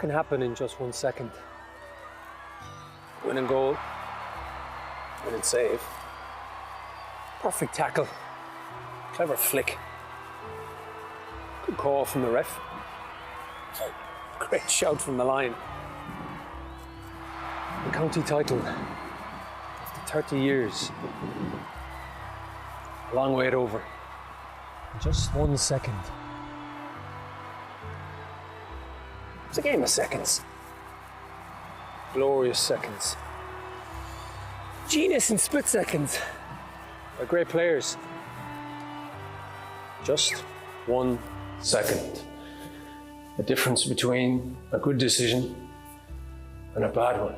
can happen in just 1 second. Winning goal, winning save, perfect tackle, clever flick, good call from the ref, great shout from the line. The county title, after 30 years, a long wait over, in just 1 second. It's a game of seconds. Glorious seconds. Genius in split seconds. By great players. Just 1 second. The difference between a good decision and a bad one.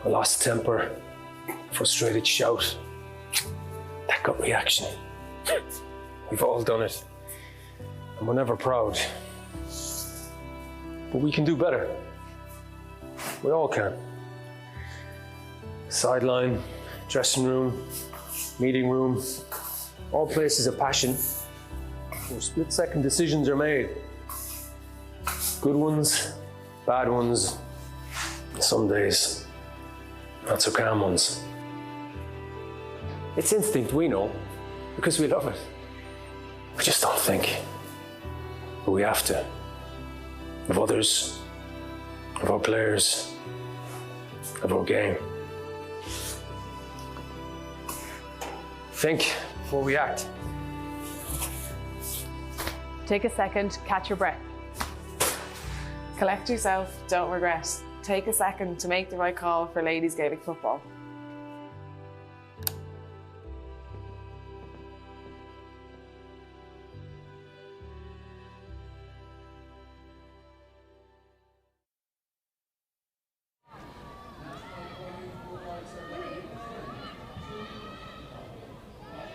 A lost temper, frustrated shout, that gut reaction. We've all done it. And we're never proud. But we can do better. We all can. Sideline, dressing room, meeting room, all places of passion where split-second decisions are made. Good ones, bad ones, some days not so calm ones. It's instinct, we know, because we love it. We just don't think. But we have to. Of others, of our players, of our game. Think before we act. Take a second, catch your breath. Collect yourself, don't regret. Take a second to make the right call for ladies Gaelic football.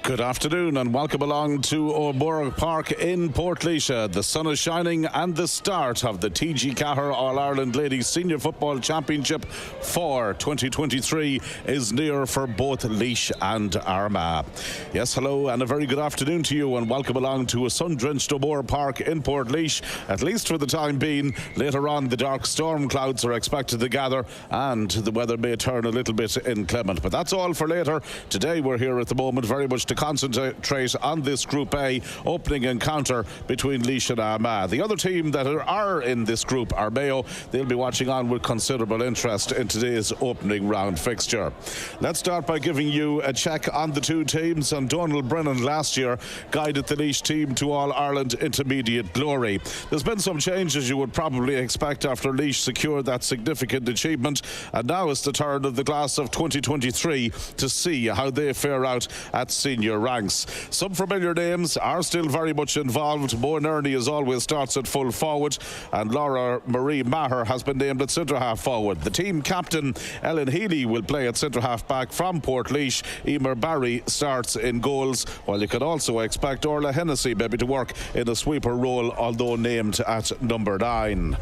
Good afternoon and welcome along to O'Borough Park in Portlaois. The sun is shining and the start of the TG4 All-Ireland Ladies Senior Football Championship for 2023 is near for both Laois and Armagh. Yes, hello and a very good afternoon to you and welcome along to a sun-drenched O'Borough Park in Portlaois, at least for the time being. Later on, the dark storm clouds are expected to gather and the weather may turn a little bit inclement. But that's all for later. Today we're here at the moment very much to concentrate on this Group A opening encounter between Laois and Armagh. The other team that are in this group are Mayo. They'll be watching on with considerable interest in today's opening round fixture. Let's start by giving you a check on the two teams. And Donald Brennan last year guided the Laois team to All-Ireland intermediate glory. There's been some changes you would probably expect after Laois secured that significant achievement, and now it's the turn of the class of 2023 to see how they fare out at senior ranks. Some familiar names are still very much involved. Moan Ernie as always starts at full forward and Laura Marie Maher has been named at centre half forward. The team captain Ellen Healy will play at centre half back from Portlaois. Emer Barry starts in goals, while you could also expect Orla Hennessy maybe to work in a sweeper role, although named at number 9.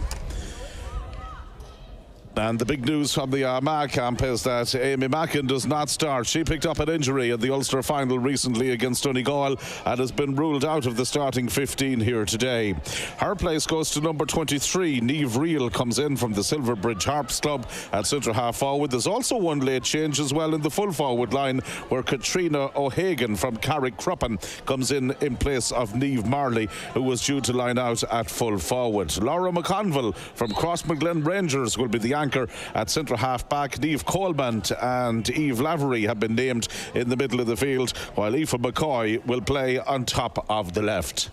And the big news from the Armagh camp is that Amy Mackin does not start. She picked up an injury at the Ulster final recently against Donegal and has been ruled out of the starting 15 here today. Her place goes to number 23. Niamh Reel comes in from the Silverbridge Harps Club at centre half forward. There's also one late change as well in the full forward line, where Katrina O'Hagan from Carrick Cruppen comes in place of Niamh Marley, who was due to line out at full forward. Laura McConville from Crossmaglen Rangers will be the anchor at centre half back. Niamh Coleman and Eve Lavery have been named in the middle of the field, while Aoife McCoy will play on top of the left.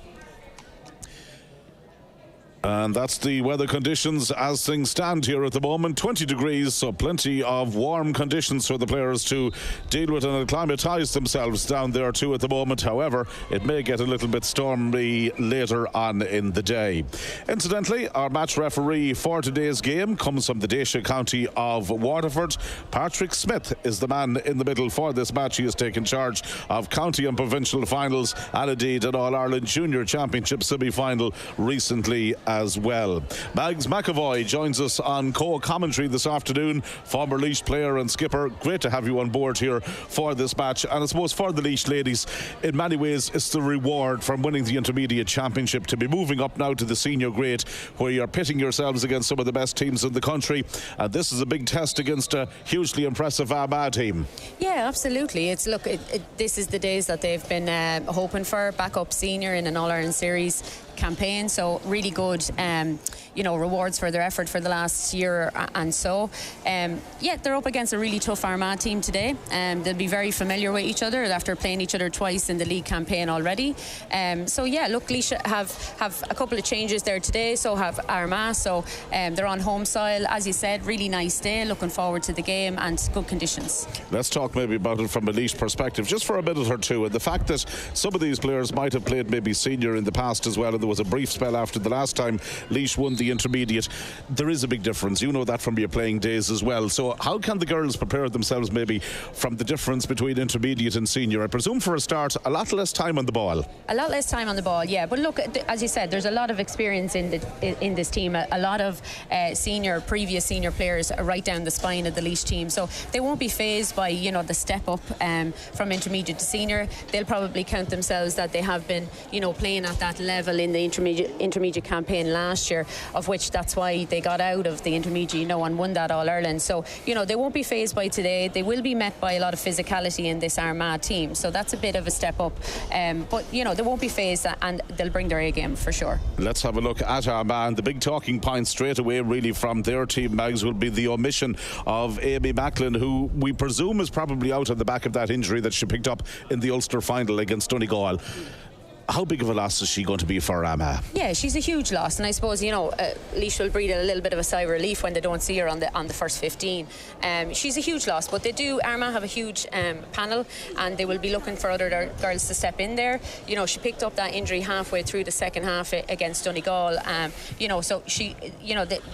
And that's the weather conditions as things stand here at the moment. 20 degrees, so plenty of warm conditions for the players to deal with and acclimatise themselves down there too at the moment. However, it may get a little bit stormy later on in the day. Incidentally, our match referee for today's game comes from the Dacia County of Waterford. Patrick Smith is the man in the middle for this match. He has taken charge of county and provincial finals and indeed an All-Ireland Junior Championship semi-final recently as well. Mags McAvoy joins us on co-commentary this afternoon, former Laois player and skipper. Great to have you on board here for this match. And I suppose for the Laois ladies, in many ways, it's the reward from winning the intermediate championship to be moving up now to the senior grade, where you're pitting yourselves against some of the best teams in the country. And this is a big test against a hugely impressive Armagh team. Yeah, absolutely. This is the days that they've been hoping for, back up senior in an All-Ireland Series campaign, so really good rewards for their effort for the last year and so. They're up against a really tough Armagh team today. They'll be very familiar with each other after playing each other twice in the league campaign already. Laois have a couple of changes there today, so have Armagh, so they're on home soil. As you said, really nice day, looking forward to the game and good conditions. Let's talk maybe about it from a Laois perspective just for a minute or two, and the fact that some of these players might have played maybe senior in the past as well, and there was a brief spell after the last time Laois won the intermediate. There is a big difference, you know that from your playing days as well. So how can the girls prepare themselves maybe from the difference between intermediate and senior? I presume for a start a lot less time on the ball. A lot less time on the ball, yeah, but look, as you said, there's a lot of experience in this team, a lot of previous senior players right down the spine of the Laois team, so they won't be phased by the step up from intermediate to senior. They'll probably count themselves that they have been playing at that level in the intermediate campaign last year, of which that's why they got out of the intermediate and won that All-Ireland. So they won't be phased by today. They will be met by a lot of physicality in this Armagh team, so that's a bit of a step up, but they won't be phased and they'll bring their A game for sure. Let's have a look at Armagh, and the big talking point straight away really from their team, Mags, will be the omission of Amy Macklin, who we presume is probably out on the back of that injury that she picked up in the Ulster final against Donegal. How big of a loss is she going to be for Armagh? Yeah, she's a huge loss, and I suppose Laois will breathe a little bit of a sigh of relief when they don't see her on the first 15. She's a huge loss, but Armagh have a huge panel, and they will be looking for other girls to step in there. She picked up that injury halfway through the second half against Donegal. So she,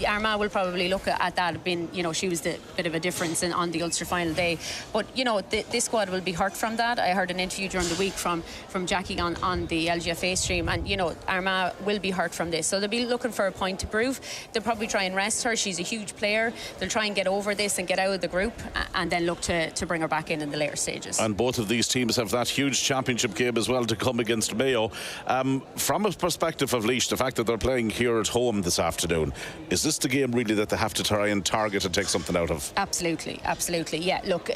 Armagh will probably look at that being, she was the bit of a difference on the Ulster final day. But this squad will be hurt from that. I heard an interview during the week from Jackie on the LGFA stream, and Armagh will be hurt from this, so they'll be looking for a point to prove. They'll probably try and rest her. She's a huge player. They'll try and get over this and get out of the group, and then look to bring her back in the later stages. And both of these teams have that huge championship game as well to come against Mayo. From a perspective of Laois, the fact that they're playing here at home this afternoon, is this the game really that they have to try and target and take something out of? Absolutely. Yeah, look,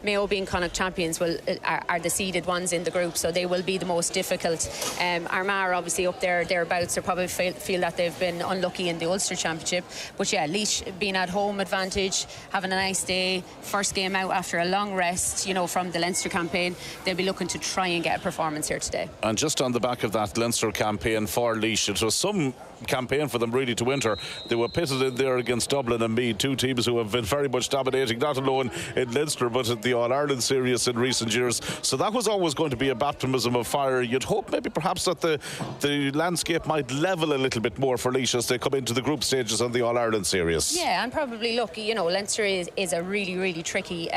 Mayo being Connacht champions are the seeded ones in the group, so they will be the most difficult. Armagh are obviously up there thereabouts. They probably feel that they've been unlucky in the Ulster Championship, but yeah, Laois being at home advantage, having a nice day, first game out after a long rest from the Leinster campaign, they'll be looking to try and get a performance here today. And just on the back of that Leinster campaign for Laois, it was some campaign for them really to enter. They were pitted in there against Dublin and Meath, two teams who have been very much dominating not alone in Leinster but at the All-Ireland series in recent years, so that was always going to be a baptism of fire. You'd hope maybe perhaps that the landscape might level a little bit more for Laois as they come into the group stages on the All-Ireland series. Yeah, and probably look, Leinster is a really tricky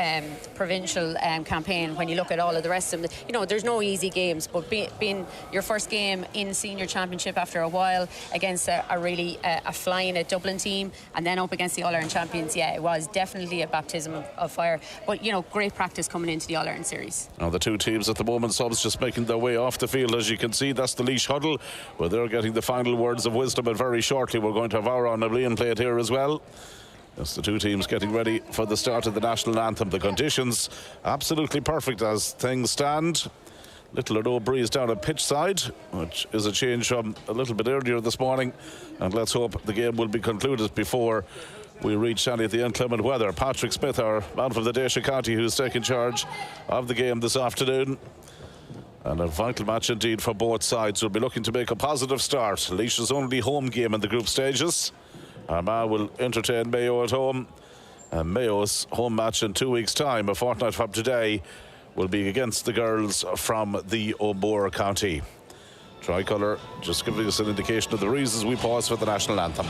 provincial campaign when you look at all of the rest of them. There's no easy games, but being your first game in senior championship after a while against a flying at Dublin team, and then up against the All-Ireland champions, yeah, it was definitely a baptism of fire, but great practice coming into the All-Ireland series. Now the two teams at the moment, subs just making their way off the field. As you can see, that's the Laois huddle, where they're getting the final words of wisdom, and very shortly we're going to have our Anna Blian play it here as well. That's the two teams getting ready for the start of the national anthem. The conditions absolutely perfect as things stand. Little or no breeze down at pitch side, which is a change from a little bit earlier this morning, and let's hope the game will be concluded before we reach any of the inclement weather. Patrick Smith, our man from the Daisha County, who's taking charge of the game this afternoon. And a vital match indeed for both sides. We'll be looking to make a positive start. Laois's only home game in the group stages. Armagh will entertain Mayo at home, and Mayo's home match in 2 weeks' time, a fortnight from today, will be against the girls from the O'Bore County. Tricolour just giving us an indication of the reasons we pause for the national anthem.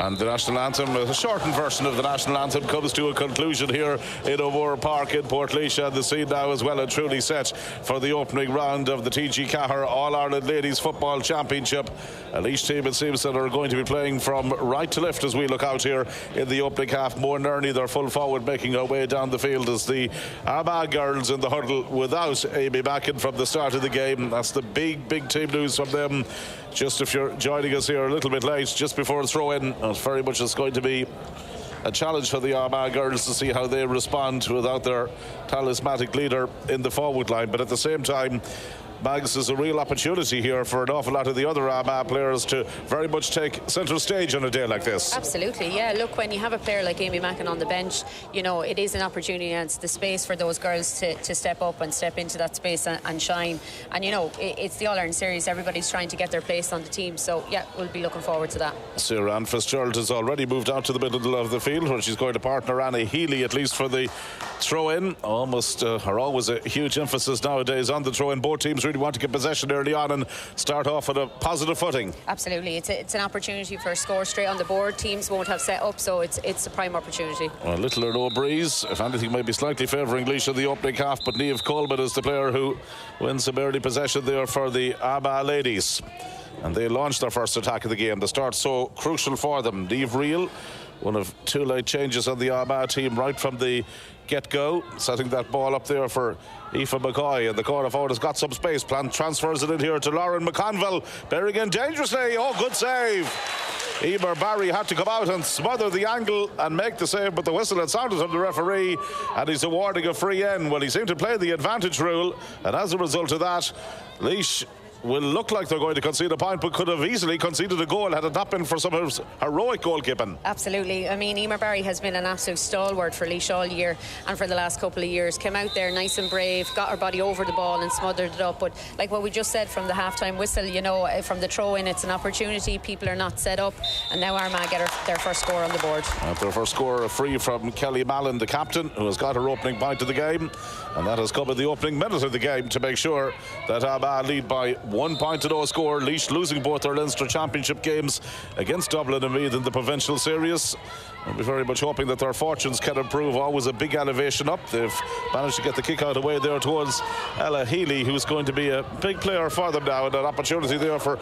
And the national anthem, a shortened version of the national anthem, comes to a conclusion here in O'Moore Park in Portlaoise. The scene now is well and truly set for the opening round of the TG4 All-Ireland Ladies Football Championship. A Laois team, it seems, that are going to be playing from right to left as we look out here in the opening half. Moore Nerney, their full forward, making her way down the field as the Armagh girls in the huddle without Amy Mackin from the start of the game. That's the big team news from them. Just if you're joining us here a little bit late, just before the throw-in, it's very much going to be a challenge for the Armagh girls to see how they respond without their talismanic leader in the forward line. But at the same time, Mags, is a real opportunity here for an awful lot of the other Armagh players to very much take central stage on a day like this. Absolutely, yeah. Look, when you have a player like Amy Mackin on the bench, you know, it is an opportunity, and it's the space for those girls to step up and step into that space and shine. And, you know, it's the All-Ireland Series. Everybody's trying to get their place on the team. So, yeah, we'll be looking forward to that. Sarah Ann Fitzgerald has already moved out to the middle of the field, where she's going to partner Anna Healy, at least for the throw-in. Always a huge emphasis nowadays on the throw-in. Both teams really want to get possession early on and start off at a positive footing. Absolutely, it's an opportunity for a score straight on the board. Teams won't have set up, so it's a prime opportunity. Well, little or no breeze, if anything, might be slightly favouring Laois in the opening half, but Niamh Coleman is the player who wins some early possession there for the Armagh ladies, and they launched their first attack of the game. The start so crucial for them. Niamh Reel, one of two late changes on the Armagh team right from the get-go, setting that ball up there for Aoife McCoy in the corner forward. Has got some space. Plant transfers it in here to Lauren McConville, bearing in dangerously. Oh, good save. Emer Barry had to come out and smother the angle and make the save, but the whistle had sounded from the referee, and he's awarding a free in. Well, he seemed to play the advantage rule, and as a result of that, Laois will look like they're going to concede a point, but could have easily conceded a goal had it not been for some of his heroic goalkeeping. Absolutely. I mean, Emer Barry has been an absolute stalwart for Laois all year and for the last couple of years. Came out there nice and brave, got her body over the ball and smothered it up. But like what we just said from the half-time whistle, you know, from the throw-in, it's an opportunity. People are not set up, and now Armagh get their first score on the board. Their first score, a free from Kelly Mallon, the captain, who has got her opening point of the game, and that has come in the opening minute of the game to make sure that Armagh lead by 1 point to no score. Laois losing both their Leinster Championship games against Dublin and Meath in the provincial series. We'll be very much hoping that their fortunes can improve. Always a big elevation up. They've managed to get the kick out away there towards Ella Healy, who's going to be a big player for them now, and an opportunity there for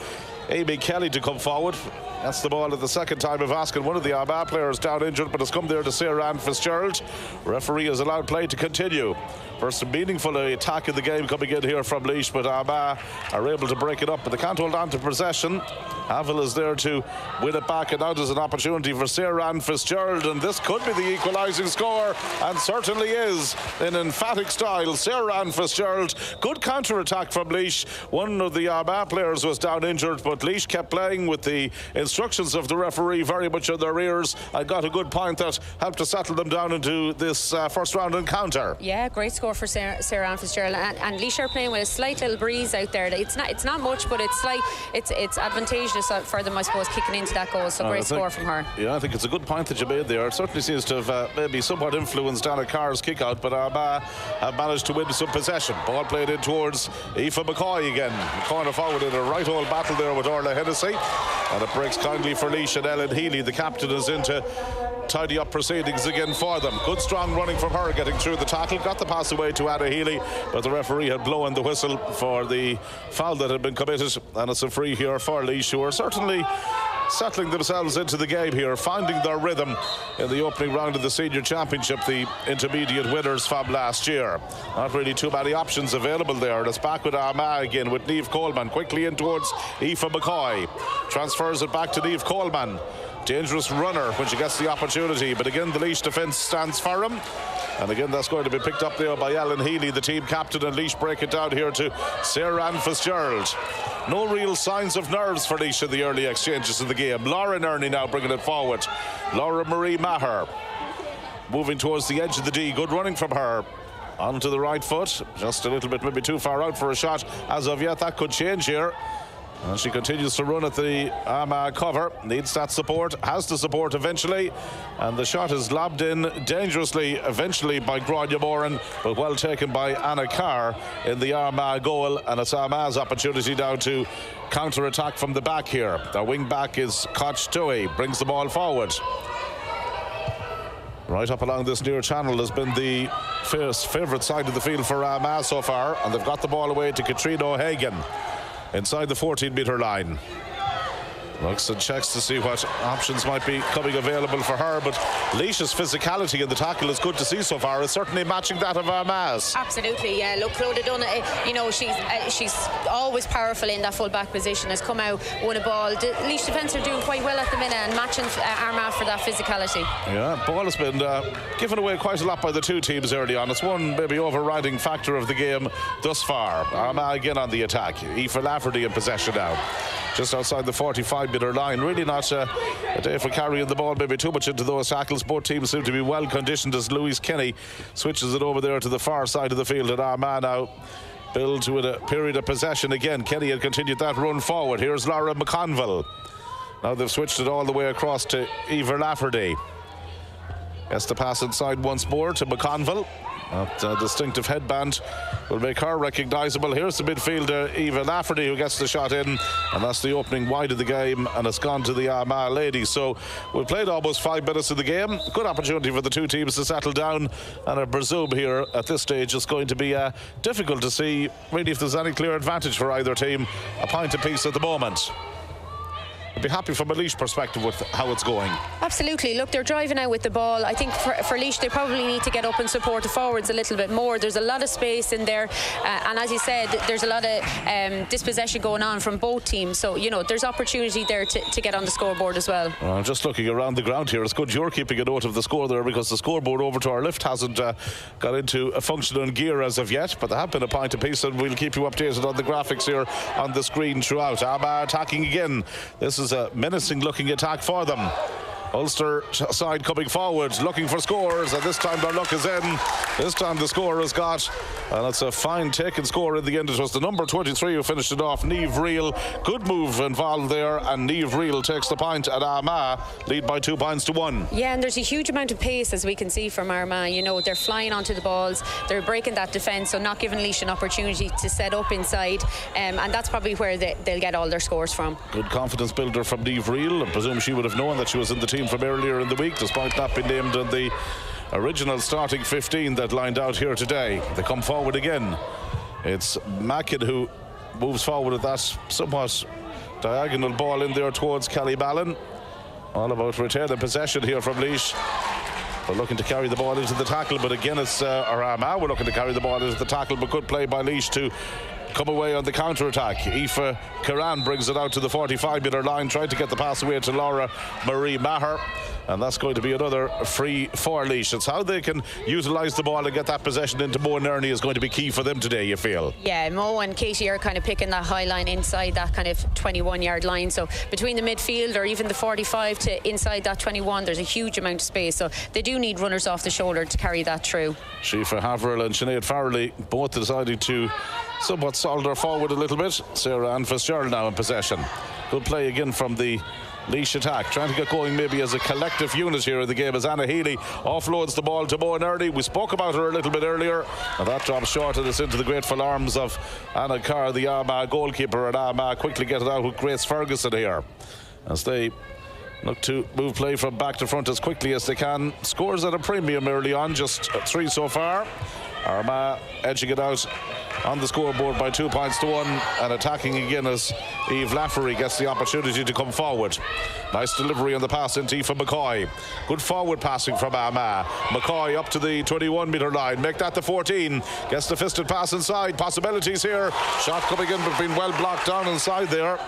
Amy Kelly to come forward. That's the ball at the second time of asking. One of the Armagh players down injured, but has come there to Sarah Ann Fitzgerald. Referee has allowed play to continue. First meaningful attack in the game coming in here from Laois, but Armagh are able to break it up, but they can't hold on to possession. Havel is there to win it back, and now there's an opportunity for Sarah Ann Fitzgerald, and this could be the equalising score, and certainly is in emphatic style. Sarah Ann Fitzgerald, good counter-attack from Laois. One of the Armagh players was down injured, but Laois kept playing with the instructions of the referee very much in their ears, and got a good point that helped to settle them down into this first round encounter. Yeah, great score for Sarah Ann Fitzgerald, and Laois are playing with a slight little breeze out there. It's not much, but it's slight. It's advantageous for them, I suppose, kicking into that goal. So great score from her. Yeah, I think it's a good point that you made there. It certainly seems to have maybe somewhat influenced Anna Carr's kick out, but Armagh have managed to win some possession. Ball played in towards Aoife McCoy again, corner forward in a right old battle there with Orla Hennessy, and it breaks kindly for Laois, and Ellen Healy, the captain, is into tidy up proceedings again for them. Good strong running from her, getting through the tackle, got the pass away to Anna Healy, but the referee had blown the whistle for the foul that had been committed, and it's a free here for Laois, who are certainly settling themselves into the game here, finding their rhythm in the opening round of the senior championship, the intermediate winners from last year. Not really too many options available there. It's back with Armagh again with Niamh Coleman, quickly in towards Aoife McCoy, transfers it back to Niamh Coleman. Dangerous runner when she gets the opportunity, but again the Laois defence stands firm, and again that's going to be picked up there by Ellen Healy, the team captain, and Laois break it down here to Sarah Ann Fitzgerald. No real signs of nerves for Laois in the early exchanges of the game. Laura Nerney now bringing it forward. Laura Marie Maher moving towards the edge of the D. Good running from her. Onto the right foot, just a little bit maybe too far out for a shot as of yet. That could change here. And she continues to run at the Armagh cover. Needs that support, has the support eventually. And the shot is lobbed in dangerously eventually by Grania Moran, but well taken by Anna Carr in the Armagh goal. And it's Armagh's opportunity now to counter-attack from the back here. Their wing back is Koch Tui, brings the ball forward. Right up along this near channel has been the favourite side of the field for Armagh so far, and they've got the ball away to Katrina O'Hagan inside the 14-metre line. Looks and checks to see what options might be coming available for her, but Laois's physicality in the tackle is good to see so far. It's certainly matching that of Armagh's. Absolutely, yeah. Look, Clodagh Dunn, you know, she's always powerful in that full-back position, has come out, won a ball. The Laois defence are doing quite well at the minute and matching Armagh for that physicality. Yeah, ball has been given away quite a lot by the two teams early on. It's one maybe overriding factor of the game thus far. Armagh again on the attack. Aoife Lafferty in possession now, just outside the 45-metre line. Really not a day for carrying the ball maybe too much into those tackles. Both teams seem to be well conditioned as Louise Kenny switches it over there to the far side of the field, and Armagh now build to a period of possession again. Kenny had continued that run forward. Here's Laura McConville. Now they've switched it all the way across to Aoife Lafferty. Gets the pass inside once more to McConville. That distinctive headband will make her recognisable. Here's the midfielder Aoife Lafferty, who gets the shot in, and that's the opening wide of the game, and it's gone to the Armagh ladies. So we've played almost 5 minutes of the game. Good opportunity for the two teams to settle down, and I presume here at this stage it's going to be difficult to see really if there's any clear advantage for either team. A point apiece at the moment. I'd be happy from a Laois perspective with how it's going. Absolutely. Look, they're driving out with the ball. I think for Laois, they probably need to get up and support the forwards a little bit more. There's a lot of space in there, and as you said, there's a lot of dispossession going on from both teams. So, you know, there's opportunity there to get on the scoreboard as well. I'm just looking around the ground here. It's good you're keeping a note of the score there, because the scoreboard over to our left hasn't got into a functional gear as of yet, but there have been a point apiece, and we'll keep you updated on the graphics here on the screen throughout. Armagh attacking again. This is a menacing looking attack for them. Ulster side coming forward, looking for scores, and this time their luck is in. This time the score has got, and it's a fine taken score in the end. It was the number 23 who finished it off, Niamh Reel. Good move involved there, and Niamh Reel takes the point, at Armagh lead by 2 points to 1. Yeah, and there's a huge amount of pace, as we can see from Armagh. You know, they're flying onto the balls, they're breaking that defence, so not giving Laois an opportunity to set up inside, and that's probably where they'll get all their scores from. Good confidence builder from Niamh Reel. I presume she would have known that she was in the team from earlier in the week, despite not being named in the original starting 15 that lined out here today. They come forward again. It's Mackin who moves forward with that somewhat diagonal ball in there towards Kelly Mallon. All about retaining possession here from Laois. They're looking to carry the ball into the tackle, but again it's Armagh. We're looking to carry the ball into the tackle, but good play by Laois to come away on the counter-attack. Aoife Curran brings it out to the 45-metre line, tried to get the pass away to Laura Marie Maher, and that's going to be another free for Laois. It's how they can utilise the ball and get that possession into Mo and Ernie is going to be key for them today, you feel? Yeah, Mo and Katie are kind of picking that high line inside that kind of 21-yard line, so between the midfield or even the 45 to inside that 21, there's a huge amount of space, so they do need runners off the shoulder to carry that through. Shifa Haverhill and Sinead Farrelly both deciding to somewhat solder forward a little bit. Sarah Ann Fitzgerald now in possession. Good play again from the Laois attack, trying to get going maybe as a collective unit here in the game, as Anna Healy offloads the ball to Mo and Ernie. We spoke about her a little bit earlier, and that drops short, and it's into the grateful arms of Anna Carr, the Armagh goalkeeper, and Armagh quickly get it out with Grace Ferguson here as they look to move play from back to front as quickly as they can. Scores at a premium early on, just 3 so far. Armagh edging it out on the scoreboard by 2 points to 1, and attacking again as Aoife Lafferty gets the opportunity to come forward. Nice delivery on the pass into Aoife McCoy. Good forward passing from Armagh. McCoy up to the 21-metre line, make that the 14, gets the fisted pass inside. Possibilities here, shot coming in but being well blocked down inside there.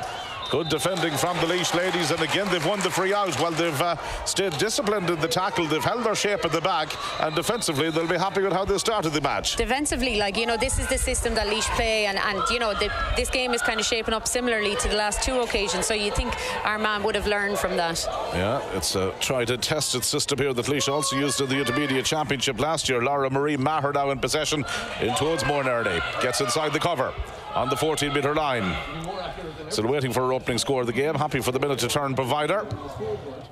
Good defending from the Laois ladies, and again they've won the free out. Well, they've stayed disciplined in the tackle, they've held their shape at the back, and defensively they'll be happy with how they started the match. Defensively, like, you know, this is the system that Laois play, and you know, this game is kind of shaping up similarly to the last 2 occasions, so you think Armagh would have learned from that. Yeah, it's a tried and tested system here that Laois also used in the Intermediate Championship last year. Laura Marie Maher now in possession in towards Mo and Ernie, gets inside the cover on the 14-metre line. Still waiting for her opening score of the game. Happy for the minute to turn provider.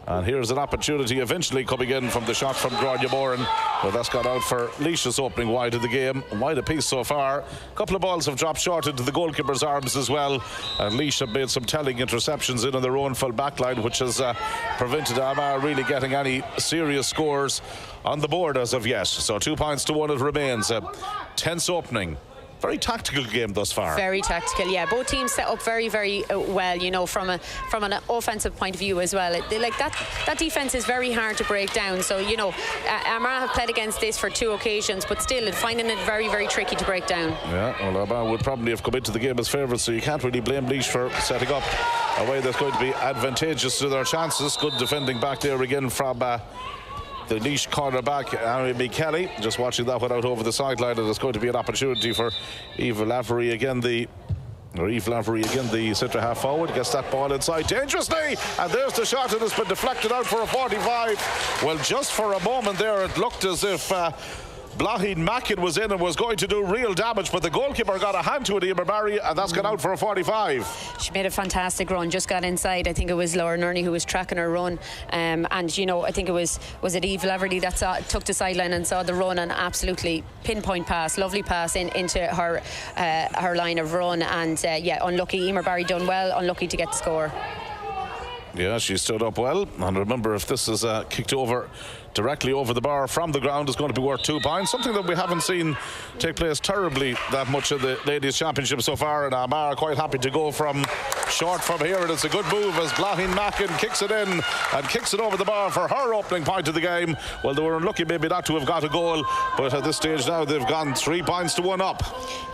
And here's an opportunity eventually coming in from the shot from Gráinne Moran. Well, that's got out for Laois's opening wide of the game. Wide apiece so far. A couple of balls have dropped short into the goalkeeper's arms as well. And Laois have made some telling interceptions in on their own full back line, which has prevented Armagh really getting any serious scores on the board as of yet. So 2 points to 1 it remains. A tense opening. Very tactical game thus far. Very tactical, yeah. Both teams set up very, very well, you know, from an offensive point of view as well. That defence is very hard to break down. So, you know, Armagh have played against this for 2 occasions, but still finding it very, very tricky to break down. Yeah, well, Armagh would probably have come into the game as favourites, so you can't really blame Laois for setting up a way that's going to be advantageous to their chances. Good defending back there again from the Laois cornerback, Amy Kelly. Just watching that one out over the sideline, and it's going to be an opportunity for Eve Lavery again, the centre half forward. Gets that ball inside dangerously, and there's the shot, and it's been deflected out for a 45. Well, just for a moment there, it looked as if Blahin Mackin was in and was going to do real damage, but the goalkeeper got a hand to it, Emer Barry, and that's gone out for a 45. She made a fantastic run, just got inside. I think it was Laura Nerney who was tracking her run, and you know, I think it was it Eve Laverty that took the sideline and saw the run, and absolutely pinpoint pass, lovely pass into her line of run, and yeah, unlucky. Emer Barry done well, unlucky to get the score. Yeah, she stood up well, and remember, if this is kicked over directly over the bar from the ground, is going to be worth 2 points, something that we haven't seen take place terribly that much of the ladies championship so far, and Armagh are quite happy to go from short from here, and it's a good move as Blahin Mackin kicks it in and kicks it over the bar for her opening point of the game. Well, they were unlucky maybe not to have got a goal, but at this stage now they've gone 3 points to 1 up.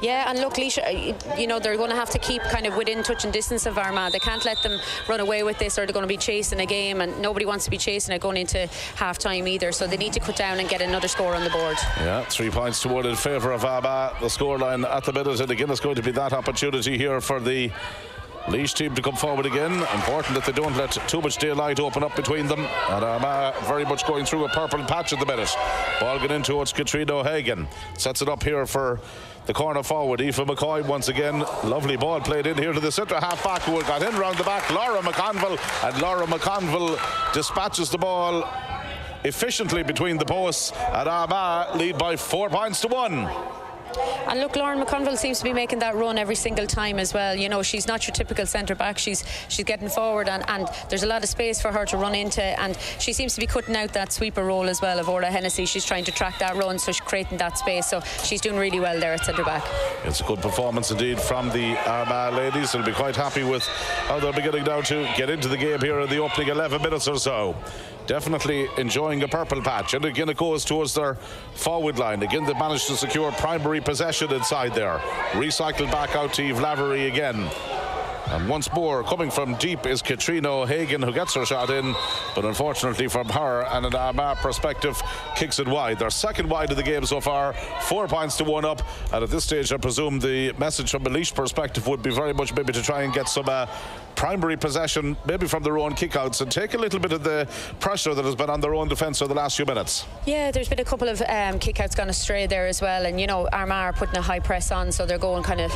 Yeah, and look, Laois, you know, they're going to have to keep kind of within touch and distance of Armagh. They can't let them run away with this, or they're going to be chasing a game, and nobody wants to be chasing it going into half time either, so they need to cut down and get another score on the board. Yeah, 3 points to 1 in favour of Armagh, the scoreline at the minute, and again it's going to be that opportunity here for the Laois team to come forward again. Important that they don't let too much daylight open up between them, and Armagh very much going through a purple patch at the minute. Ball going in towards Katrina O'Hagan, sets it up here for the corner forward, Aoife McCoy once again. Lovely ball played in here to the centre half back, who got in round the back, Laura McConville, and Laura McConville dispatches the ball efficiently between the posts, and Armagh lead by 4 points to 1. And look, Lauren McConville seems to be making that run every single time as well. You know, she's not your typical centre back. She's getting forward, and there's a lot of space for her to run into, and she seems to be cutting out that sweeper role as well of Orla Hennessy. She's trying to track that run, so she's creating that space, so she's doing really well there at centre back. It's a good performance indeed from the Armagh ladies. They'll be quite happy with how they're beginning now to get into the game here in the opening 11 minutes or so. Definitely enjoying a purple patch, and again it goes towards their forward line. Again they've managed to secure primary possession inside there. Recycled back out to Eve Lavery again. And once more, coming from deep is Katrina O'Hagan, who gets her shot in, but unfortunately from her and an Armagh perspective, kicks it wide. Their second wide of the game so far, 4 points to 1 up, and at this stage I presume the message from a Laois perspective would be very much maybe to try and get some primary possession, maybe from their own kickouts, and take a little bit of the pressure that has been on their own defence over the last few minutes. Yeah, there's been a couple of kickouts gone astray there as well, and you know, Armagh are putting a high press on, so they're going kind of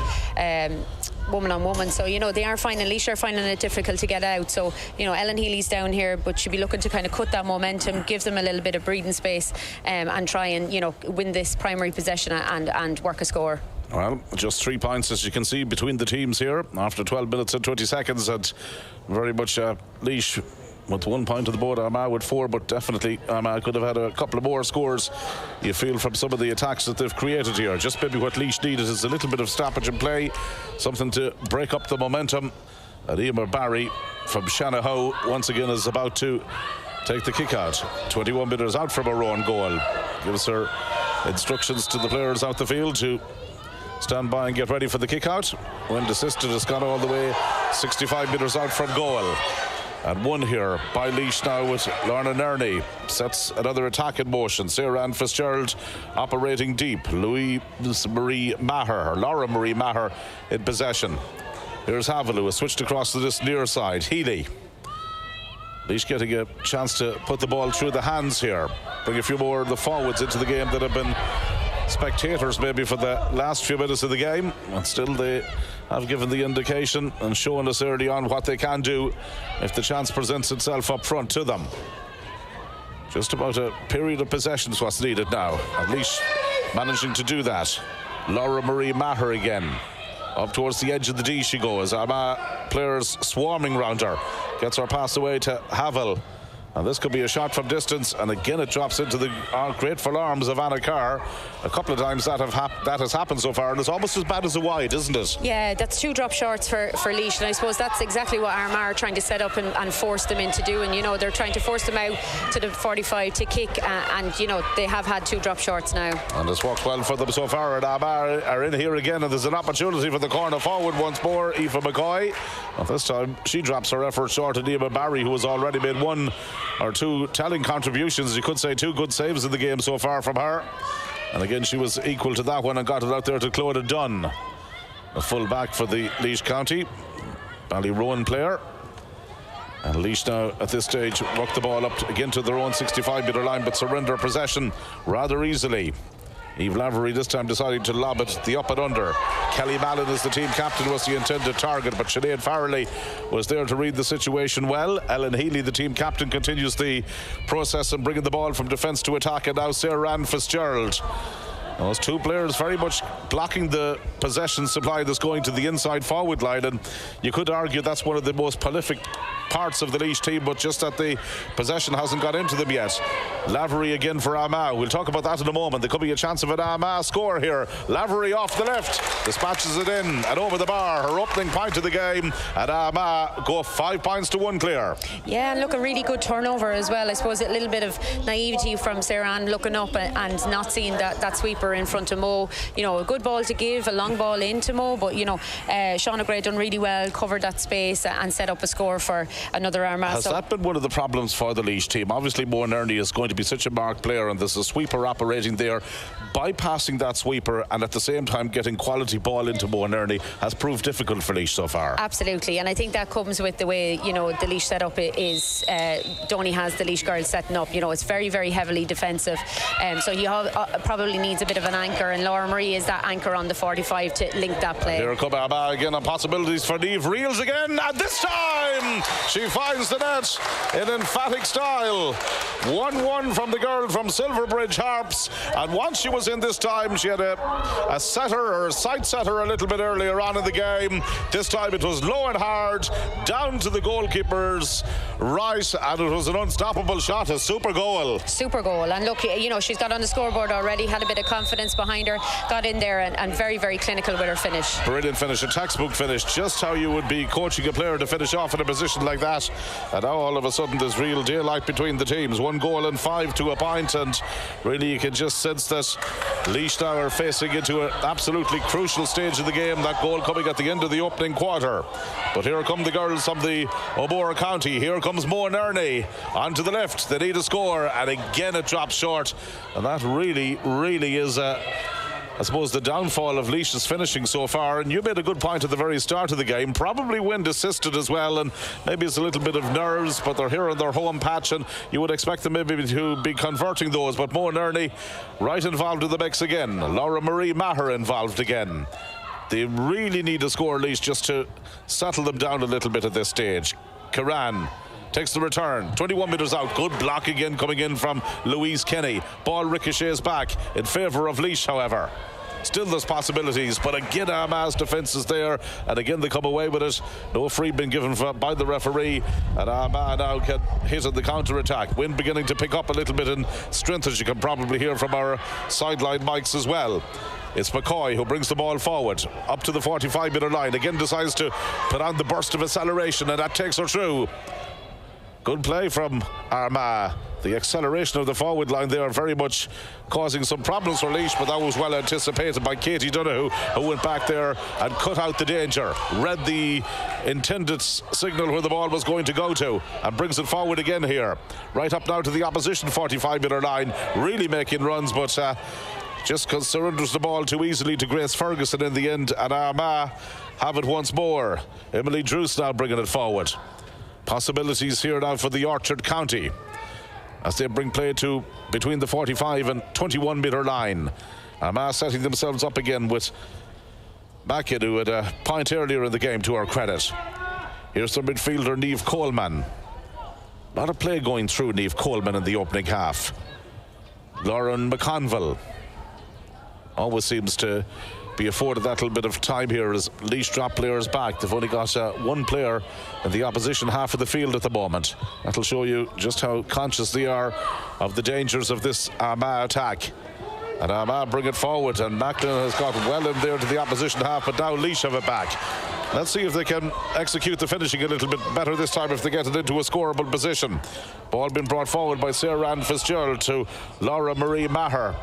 woman on woman, so you know they are finding, Laois are finding it difficult to get out, so you know Ellen Healy's down here, but she'll be looking to kind of cut that momentum, give them a little bit of breathing space, and try and, you know, win this primary possession and work a score. Well, just 3 points, as you can see, between the teams here after 12 minutes and 20 seconds, and very much Laois with 1 point on the board, Armagh with 4, but definitely Armagh could have had a couple of more scores, you feel, from some of the attacks that they've created here. Just maybe what Laois needed is a little bit of stoppage in play, something to break up the momentum. And Emer Barry from Shanahoe once again is about to take the kick out. 21 metres out from her own goal. Gives her instructions to the players out the field to stand by and get ready for the kick out. When assisted has gone all the way 65 metres out from goal. And one here by Laois now with Lorna Nerney. Sets another attack in motion. Sarah Ann Fitzgerald operating deep. Laura Marie Maher in possession. Here's Havill, who has switched across to this near side. Healy. Laois getting a chance to put the ball through the hands here. Bring a few more of the forwards into the game that have been spectators maybe for the last few minutes of the game, and still they have given the indication and shown us early on what they can do if the chance presents itself up front to them. Just about a period of possession is what's needed now. At least managing to do that. Laura Marie Maher again. Up towards the edge of the D she goes. Armagh players swarming round her. Gets her pass away to Havel. And this could be a shot from distance, and again it drops into the grateful arms of Anna Carr. A couple of times that has happened so far, and it's almost as bad as a wide, isn't it? Yeah, that's 2 drop shots for Laois, and I suppose that's exactly what Armagh are trying to set up and force them into doing. You know, they're trying to force them out to the 45 to kick, and you know, they have had 2 drop shots now. And it's worked well for them so far, and Armagh are in here again, and there's an opportunity for the corner forward once more. Aoife McCoy, and this time she drops her effort short to Nima Barry, who has already made 1 or 2 telling contributions. You could say 2 good saves in the game so far from her, and again she was equal to that one and got it out there to Clodagh Dunn, a full back for the Laois County Ballyrowan player. And Laois now at this stage work the ball up again to their own 65-metre line, but surrender possession rather easily. Eve Lavery this time deciding to lob it the up and under. Kelly Mallon as the team captain was the intended target, but Sinead Farrelly was there to read the situation well. Ellen Healy, the team captain, continues the process and bringing the ball from defence to attack, and now Sarah Ann Fitzgerald. Those 2 players very much blocking the possession supply that's going to the inside forward line, and you could argue that's one of the most prolific parts of the Laois team, but just that the possession hasn't got into them yet. Lavery again for Armagh. We'll talk about that in a moment. There could be a chance of an Armagh score here. Lavery off the left, dispatches it in and over the bar. Her opening point of the game, and Armagh go 5 points to 1 clear. Yeah, and look, a really good turnover as well. I suppose a little bit of naivety from Sarah Ann looking up and not seeing that sweeper in front of Mo. You know, a good ball to give, a long ball into Mo, but you know, Shauna Gray done really well, covered that space and set up a score for another Armagh. Has that been one of the problems for the Laois team? Obviously Mo Nerney is going to be such a marked player, and there's a sweeper operating there. Bypassing that sweeper and at the same time getting quality ball into Mo Nerney has proved difficult for Laois so far. Absolutely, and I think that comes with the way, you know, the Laois setup is. Donny has the Laois girls setting up, you know, it's very, very heavily defensive, so he probably needs a bit of an anchor, and Laura Marie is that anchor on the 45 to link that play. Here come Armagh again on possibilities for Niamh Reels again, and this time she finds the net in emphatic style. 1-1 from the girl from Silverbridge Harps, and once she was in this time, she had a setter or a sight setter a little bit earlier on in the game. This time it was low and hard down to the goalkeeper's right, and it was an unstoppable shot, a super goal. Super goal, and look, you know, she's got on the scoreboard already, had a bit of confidence behind her, got in there and very, very clinical with her finish. Brilliant finish, a textbook finish, just how you would be coaching a player to finish off in a position like that. And now all of a sudden there's real daylight between the teams. 1 goal and 5 to a point, and really you can just sense that Laois now are facing into an absolutely crucial stage of the game, that goal coming at the end of the opening quarter. But here come the girls from the O'Bora County. Here comes Mo Nerney onto the left. They need a score, and again it drops short, and that really is I suppose the downfall of Laois's finishing so far. And you made a good point at the very start of the game, probably wind assisted as well, and maybe it's a little bit of nerves, but they're here on their home patch and you would expect them maybe to be converting those. But Mo Nerney right involved in the mix again. Laura Marie Maher involved again. They really need a score, Laois, just to settle them down a little bit at this stage. Karan takes the return, 21 metres out. Good block again coming in from Louise Kenny. Ball ricochets back in favour of Laois, however. Still there's possibilities, but again Armagh's defence is there, and again they come away with it. No free been given by the referee, and Armagh now can hit on the counter-attack. Wind beginning to pick up a little bit in strength, as you can probably hear from our sideline mics as well. It's McCoy who brings the ball forward up to the 45-metre line. Again decides to put on the burst of acceleration, and that takes her through. Good play from Armagh. The acceleration of the forward line there very much causing some problems for Laois, but that was well anticipated by Katie Donoghue, who went back there and cut out the danger, read the intended signal where the ball was going to go to, and brings it forward again here. Right up now to the opposition 45-metre line, really making runs, but just surrenders the ball too easily to Grace Ferguson in the end, and Armagh have it once more. Emily Druce now bringing it forward. Possibilities here now for the Orchard County as they bring play to between the 45 and 21 metre line. Armagh setting themselves up again with Mackin, who had a point earlier in the game, to our credit. Here's the midfielder, Niamh Coleman. A lot of play going through Niamh Coleman in the opening half. Lauren McConville always seems to be afforded that little bit of time here as Laois drop players back. They've only got one player in the opposition half of the field at the moment. That'll show you just how conscious they are of the dangers of this Armagh attack. And Armagh bring it forward, and Macklin has got well in there to the opposition half, but now Laois have it back. Let's see if they can execute the finishing a little bit better this time, if they get it into a scoreable position. Ball been brought forward by Sarah Ann Fitzgerald to Laura Marie Maher.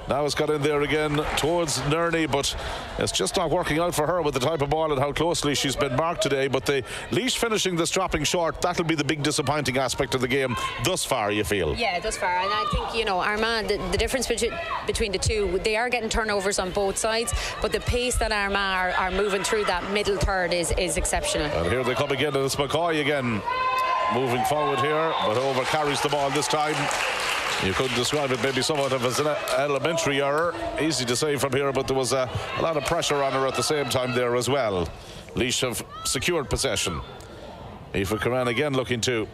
Now it's got in there again towards Nerney, but it's just not working out for her with the type of ball and how closely she's been marked today. But the Laois finishing this dropping short, that'll be the big disappointing aspect of the game thus far, you feel? Yeah, thus far. And I think, you know, Armagh, the difference between the two, they are getting turnovers on both sides, but the pace that Armagh are moving through that middle third is exceptional. And here they come again, and it's McCoy again moving forward here, but over carries the ball this time. You could describe it maybe somewhat of as an elementary error. Easy to say from here, but there was a lot of pressure on her at the same time there as well. Laois have secured possession. Aoife Curran again looking to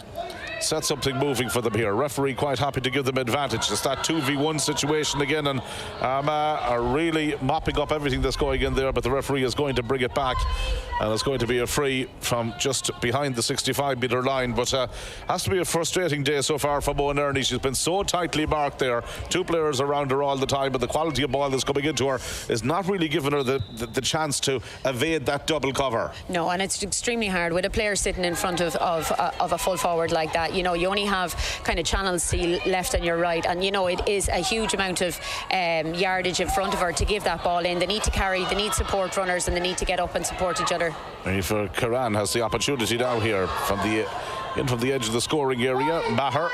set something moving for them here. Referee quite happy to give them advantage. It's that 2v1 situation again, and Armagh are really mopping up everything that's going in there, but the referee is going to bring it back, and it's going to be a free from just behind the 65-metre line. But has to be a frustrating day so far for Moa Nerney. She's been so tightly marked there. Two players around her all the time, but the quality of ball that's coming into her is not really giving her the chance to evade that double cover. No, and it's extremely hard with a player sitting in front of a full forward like that. You know, you only have kind of channels to your left and your right, and you know it is a huge amount of yardage in front of her to give that ball in. They need to carry, they need support runners, and they need to get up and support each other. Aoife Curran has the opportunity now here from the edge of the scoring area. Maher.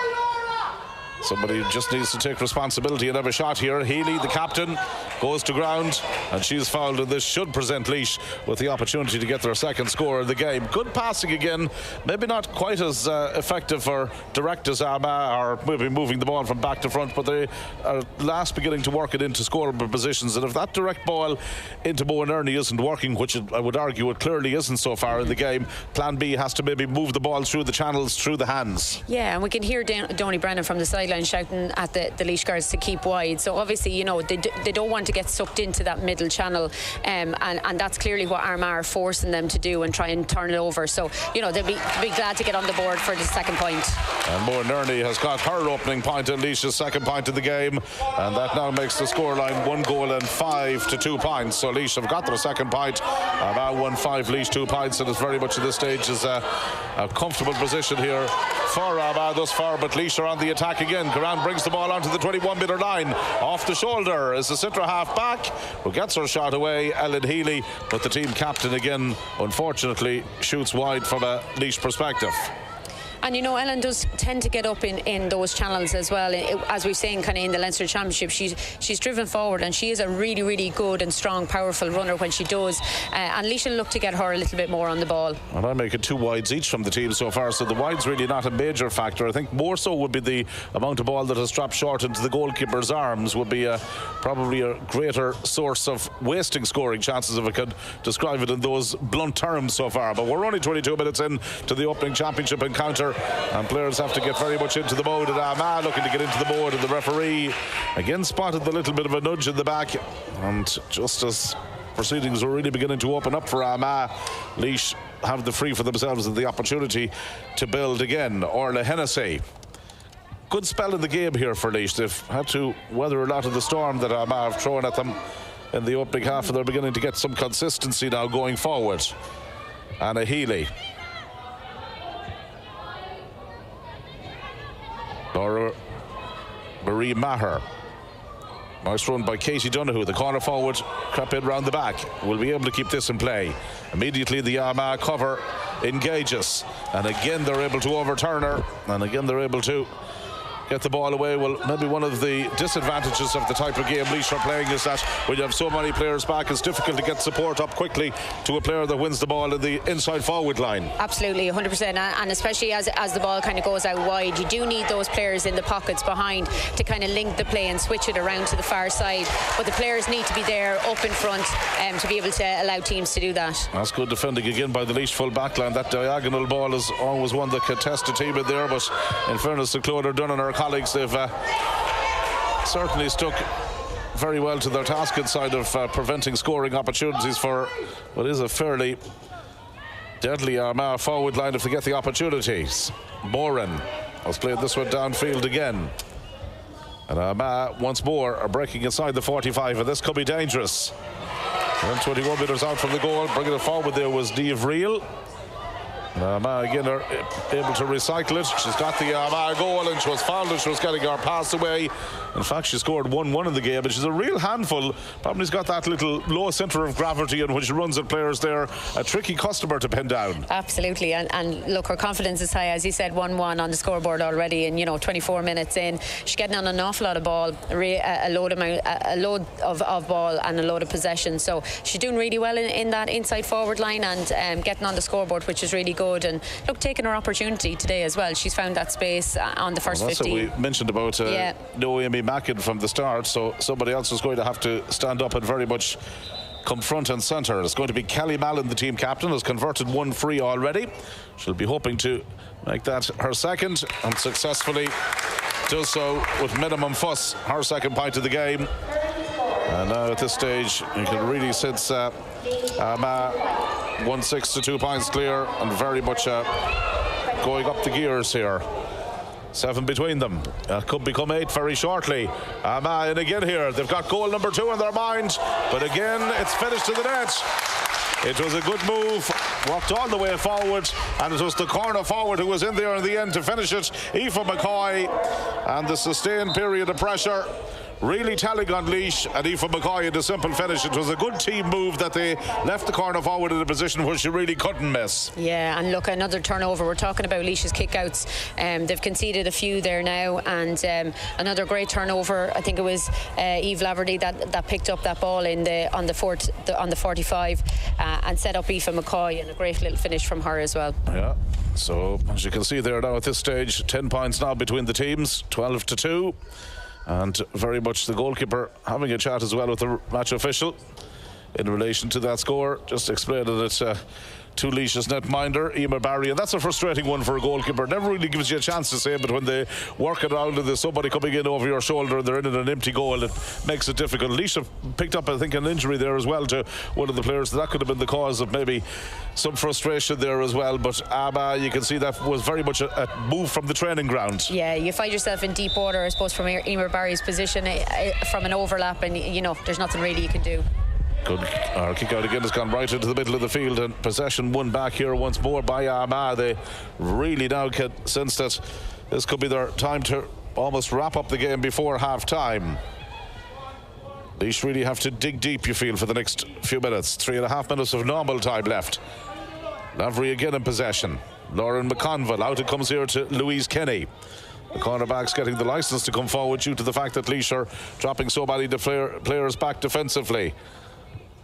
Somebody just needs to take responsibility and have a shot here. Healy, the captain, goes to ground, and she's fouled, and this should present Laois with the opportunity to get their second score of the game. Good passing again, maybe not quite as effective or direct as Armagh, or maybe moving the ball from back to front, but they are last beginning to work it into scoreable positions. And if that direct ball into Moa Nerney isn't working, which I would argue it clearly isn't so far in the game, plan B has to maybe move the ball through the channels, through the hands. Yeah, and we can hear Donny Brennan from the sideline shouting at the Laois girls to keep wide. So obviously, you know, they don't want to get sucked into that middle channel, and that's clearly what Armagh are forcing them to do and try and turn it over. So, you know, they'll be glad to get on the board for the second point. And Moa Nerney has got her opening point and Laois's second point of the game, and that now makes the scoreline 1 goal and 5 to 2 points. So Laois have got their second point. Armagh 1-5, Laois 2 points, and it's very much at this stage is a comfortable position here for Armagh thus far. But Laois are on the attack again. Curran brings the ball onto the 21-metre line. Off the shoulder is the centre half back, who gets her shot away, Ellen Healy. But the team captain again, unfortunately, shoots wide from a Laois perspective. And you know, Ellen does tend to get up in those channels as well. As we've seen kind of in the Leinster Championship, she's driven forward, and she is a really, really good and strong, powerful runner when she does. And Laois will look to get her a little bit more on the ball. And I'm making 2 wides each from the team so far, so the wide's really not a major factor. I think more so would be the amount of ball that has dropped short into the goalkeeper's arms would be probably a greater source of wasting scoring chances, if I could describe it in those blunt terms so far. But we're only 22 minutes in to the opening championship encounter, and players have to get very much into the mode. And Armagh looking to get into the mode, and the referee again spotted the little bit of a nudge in the back. And just as proceedings were really beginning to open up for Armagh, Laois have the free for themselves and the opportunity to build again. Orla Hennessy, good spell in the game here for Laois. They've had to weather a lot of the storm that Armagh have thrown at them in the opening half, and they're beginning to get some consistency now going forward. Anna Healy, Laura Marie Maher. Nice run by Katie Donoghue. The corner forward, crap in round the back. Will be able to keep this in play. Immediately the Armagh cover engages, and again they're able to overturn her, and again they're able to get the ball away. Well, maybe one of the disadvantages of the type of game Laois are playing is that when you have so many players back, it's difficult to get support up quickly to a player that wins the ball in the inside forward line. Absolutely, 100%, and especially as the ball kind of goes out wide, you do need those players in the pockets behind to kind of link the play and switch it around to the far side, but the players need to be there up in front to be able to allow teams to do that. That's good defending again by the Laois full back line. That diagonal ball is always one that could test a team in there, but in fairness to Clodagh Dunn and our colleagues, they've certainly stuck very well to their task inside of preventing scoring opportunities for what is a fairly deadly Armagh forward line if they get the opportunities. Moran has played this one downfield again, and Armagh once more are breaking inside the 45, and this could be dangerous. 21 metres out from the goal, bringing it forward there was Niamh Reel. Armagh again are able to recycle it. She's got the Armagh goal, and she was fouled and she was getting her pass away. In fact, she scored 1-1 in the game, and she's a real handful. Probably's got that little low centre of gravity, and when she runs at players there, a tricky customer to pin down. Absolutely, and look, her confidence is high, as you said, 1-1 on the scoreboard already, and 24 minutes in, she's getting on an awful lot of ball, a load of ball and a load of possession. So she's doing really well in that inside forward line, and getting on the scoreboard, which is really good. And look, taking her opportunity today as well. She's found that space on the first 15. That's what we mentioned about Noemi Mackin from the start, so somebody else is going to have to stand up and very much come front and centre. It's going to be Kelly Mallon, the team captain, has converted one free already. She'll be hoping to make that her second, and successfully does so with minimum fuss. Her second point of the game, and now at this stage you can really sense Armagh 1-6 to 2 points clear, and very much going up the gears here. 7 between them. Could become 8 very shortly. Armagh in again here. They've got goal number 2 in their mind, but again it's finished to the net. It was a good move, walked all the way forward, and it was the corner forward who was in there in the end to finish it. Aoife McCoy, and the sustained period of pressure really telling on Laois, and Aoife McCoy in a simple finish. It was a good team move that they left the corner forward in a position where she really couldn't miss. Yeah, and look, another turnover. We're talking about Laois's kickouts. They've conceded a few there now, and another great turnover. I think it was Eve Laverty that picked up that ball on the 45 and set up Aoife McCoy, and a great little finish from her as well. Yeah, so as you can see there now at this stage, 10 points now between the teams, 12 to 2. And very much the goalkeeper having a chat as well with the match official in relation to that score, just explaining it to Laois's netminder, Emer Barry, and that's a frustrating one for a goalkeeper. Never really gives you a chance to say it, but when they work it around and there's somebody coming in over your shoulder and they're in an empty goal, it makes it difficult. Laois have picked up, I think, an injury there as well to one of the players. That could have been the cause of maybe some frustration there as well, but you can see that was very much a move from the training ground. Yeah, you find yourself in deep water, I suppose, from Emer Barry's position, from an overlap, and there's nothing really you can do. Good. Our kick out again has gone right into the middle of the field, and possession won back here once more by Armagh. They really now can sense that this could be their time to almost wrap up the game before half time. Laois really have to dig deep, you feel, for the next few minutes. 3.5 minutes of normal time left. Lavery again in possession. Lauren McConville out. It comes here to Louise Kenny. The cornerback's getting the licence to come forward due to the fact that Laois are dropping so many players back defensively.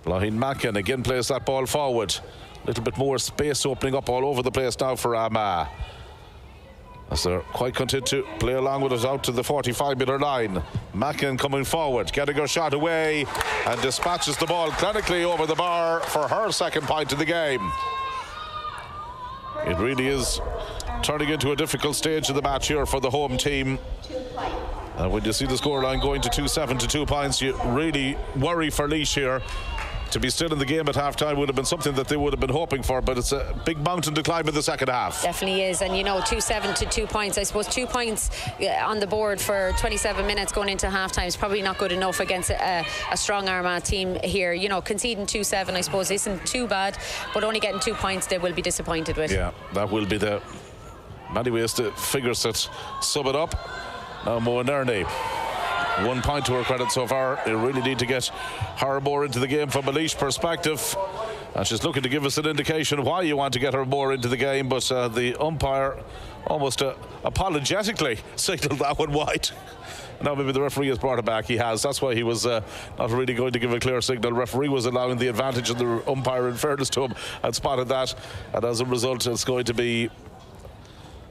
Blahin Mackin again plays that ball forward. A little bit more space opening up all over the place now for Armagh, as they're quite content to play along with us out to the 45-metre line. Mackin coming forward, getting her shot away, and dispatches the ball clinically over the bar for her second point of the game. It really is turning into a difficult stage of the match here for the home team. And when you see the scoreline going to 2-7 to 2 points, you really worry for Laois here. To be still in the game at half-time would have been something that they would have been hoping for, but it's a big mountain to climb in the second half. Definitely is, and 2-7 to 2 points. I suppose 2 points on the board for 27 minutes going into half-time is probably not good enough against a strong Armagh team here. Conceding 2-7, I suppose, isn't too bad, but only getting 2 points they will be disappointed with. Yeah, that will be the many ways to figures that sum it up. Now Moa Nerney, 1 point to her credit so far. They really need to get her more into the game from a Laois perspective. And she's looking to give us an indication why you want to get her more into the game, but the umpire almost apologetically signalled that one wide. Now maybe the referee has brought it back. He has. That's why he was not really going to give a clear signal. Referee was allowing the advantage, and the umpire, in fairness to him, had spotted that. And as a result, it's going to be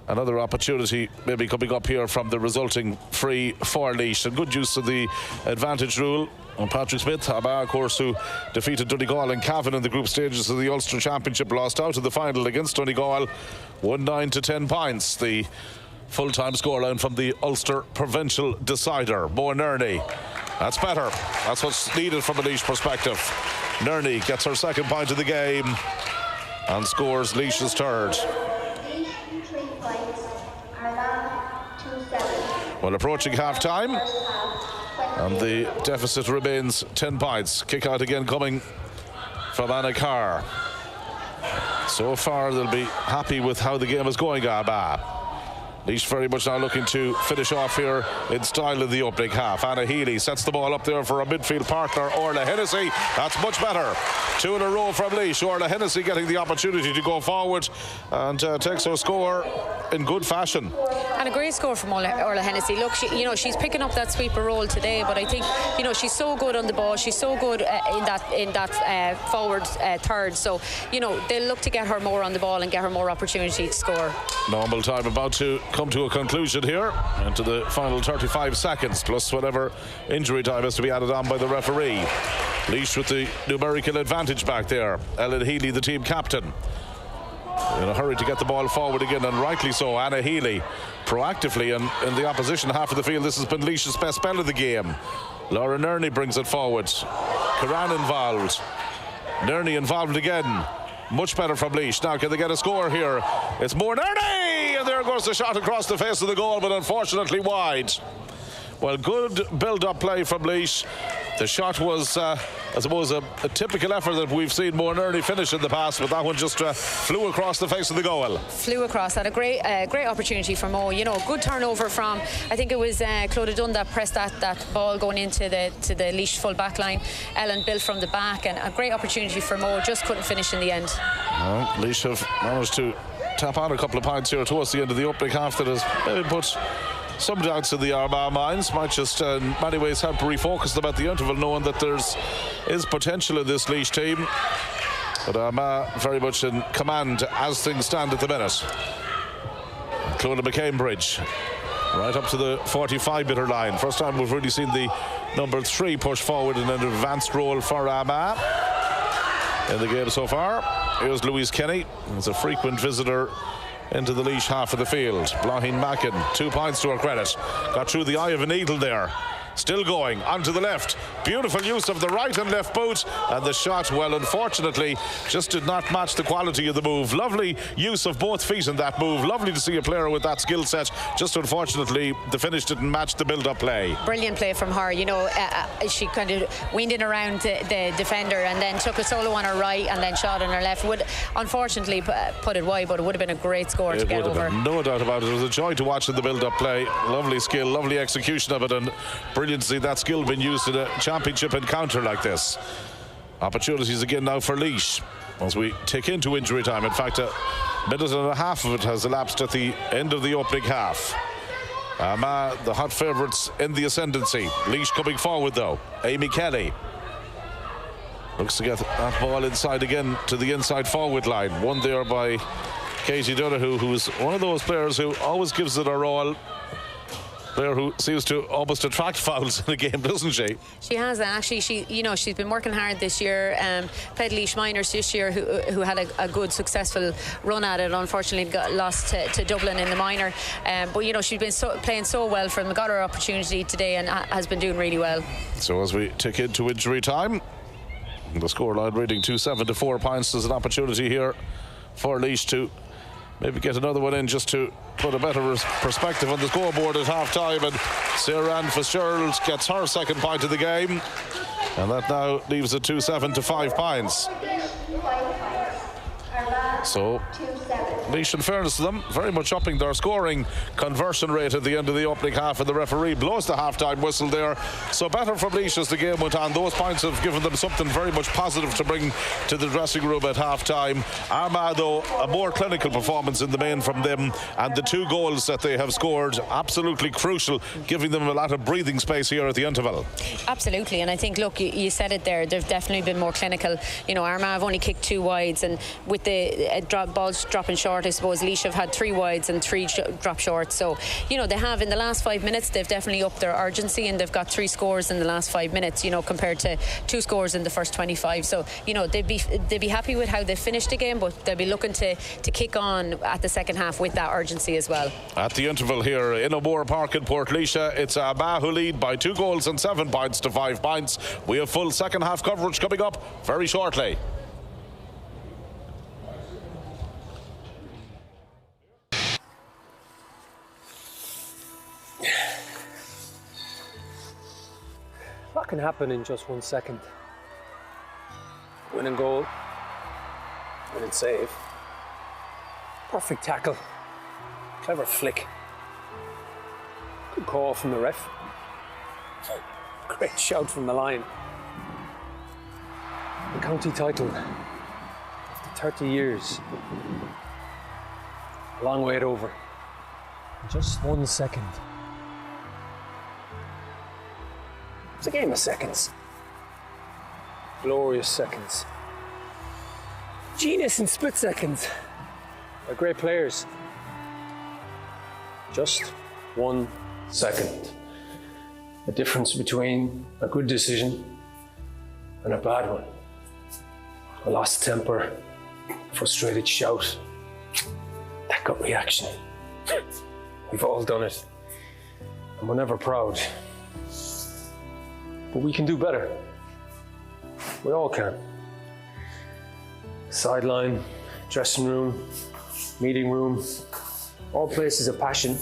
another opportunity maybe coming up here from the resulting free for Laois. And good use of the advantage rule. And Patrick Smith, Armagh, of course, who defeated Donegal and Cavan in the group stages of the Ulster Championship, lost out in the final against Donegal, 1-9 to 10 points. The full-time scoreline from the Ulster provincial decider, Mo Nerney. That's better. That's what's needed from a Laois perspective. Nerney gets her second point of the game and scores Laois's third. Well, approaching half-time, and the deficit remains 10 points. Kick out again coming from Anna Carr. So far, they'll be happy with how the game is going, Armagh. Laois very much now looking to finish off here in style in the opening half. Anna Healy sets the ball up there for a midfield partner, Orla Hennessy. That's much better. 2 in a row from Laois. Orla Hennessy getting the opportunity to go forward and takes her score in good fashion. And a great score from Orla Hennessy. Look, she's picking up that sweeper role today, but I think she's so good on the ball. She's so good in that forward third. So they'll look to get her more on the ball and get her more opportunity to score. Normal time about to come to a conclusion here, into the final 35 seconds plus whatever injury time has to be added on by the referee. Laois with the numerical advantage back there. Ellen Healy, the team captain, in a hurry to get the ball forward again, and rightly so. Anna Healy proactively in the opposition half of the field. This has been Laois's best spell of the game. Laura Nerney brings it forward. Karan involved. Nerney involved again. Much better from Laois. Now can they get a score here? It's more Nerney, and there goes the shot across the face of the goal, but unfortunately wide. Well, good build-up play from Laois. The shot was, I suppose, a typical effort that we've seen Mo Nerney finish in the past, but that one just flew across the face of the goal. Flew across. Had a great opportunity for Mo. Good turnover from, I think it was Clodagh Dunn that pressed that ball going into the Laois full back line. Ellen built from the back, and a great opportunity for Mo. Just couldn't finish in the end. Well, Laois have managed to tap on a couple of points here towards the end of the opening half that has maybe put some doubts in the Armagh minds. Might just in many ways help refocus them at the interval, knowing that is potential in this Laois team. But Armagh very much in command as things stand at the minute. Clodagh McCambridge right up to the 45-metre line. First time we've really seen the number 3 push forward in an advanced role for Armagh in the game so far. Here's Louise Kenny. He's a frequent visitor into the Laois half of the field. Blaheen Mackin, 2 points to her credit. Got through the eye of a needle there. Still going, onto the left. Beautiful use of the right and left boot. And the shot, well, unfortunately, just did not match the quality of the move. Lovely use of both feet in that move. Lovely to see a player with that skill set. Just unfortunately, the finish didn't match the build-up play. Brilliant play from her. She kind of weaned in around the defender and then took a solo on her right and then shot on her left. Would unfortunately put it wide, but it would have been a great score to get over. No doubt about it. It was a joy to watch in the build-up play. Lovely skill, lovely execution of it, and brilliant to see that skill being used in a championship encounter like this. Opportunities again now for Laois as we tick into injury time. In fact, a minute and a half of it has elapsed at the end of the opening half. Armagh, the hot favourites in the ascendancy. Laois coming forward though. Amy Kelly looks to get that ball inside again to the inside forward line. Won there by Katie Donoghue, who's one of those players who always gives it her all. Player who seems to almost attract fouls in a game, doesn't she? She has, and actually she's been working hard this year. Played Laois Minors this year, who had a good successful run at it. Unfortunately got lost to Dublin in the minor, but she's been playing so well for them. Got her opportunity today and has been doing really well. So as we tick into injury time, the scoreline reading 2-7 to 4 points. There's an opportunity here for Laois to maybe get another one in just to put a better perspective on the scoreboard at half-time. And Sarah Ann Fitzgerald gets her second point of the game. And that now leaves it 2-7 to 5 points. So, Laois, in fairness to them, very much upping their scoring conversion rate at the end of the opening half, and the referee blows the half-time whistle there. So better from Laois as the game went on. Those points have given them something very much positive to bring to the dressing room at half-time. Armagh, though, a more clinical performance in the main from them, and the 2 goals that they have scored, absolutely crucial, giving them a lot of breathing space here at the interval. Absolutely, and I think, look, you said it there, they've definitely been more clinical. You know, Armagh have only kicked 2 wides, and with the balls dropping short, I suppose Laois have had 3 wides and 3 drop short. So, you know, they have, in the last 5 minutes, they've definitely upped their urgency, and they've got 3 scores in the last 5 minutes, you know, compared to 2 scores in the first 25. So, you know, they'd be happy with how they finished the game, but they'll be looking to kick on at the second half with that urgency as well. At the interval here in O'Moore Park in Portlaoise, it's Armagh who lead by 2 goals and 7 points to 5 points. We have full second half coverage coming up very shortly. What can happen in just 1 second? Winning goal, winning save, perfect tackle, clever flick, good call from the ref, great shout from the line. The county title, after 30 years, a long wait over, in just 1 second. It's a game of seconds. Glorious seconds. Genius in split seconds. They're great players. Just 1 second. The difference between a good decision and a bad one. A lost temper, frustrated shout, that gut reaction. We've all done it. And we're never proud. But we can do better. We all can. Sideline, dressing room, meeting room, all places of passion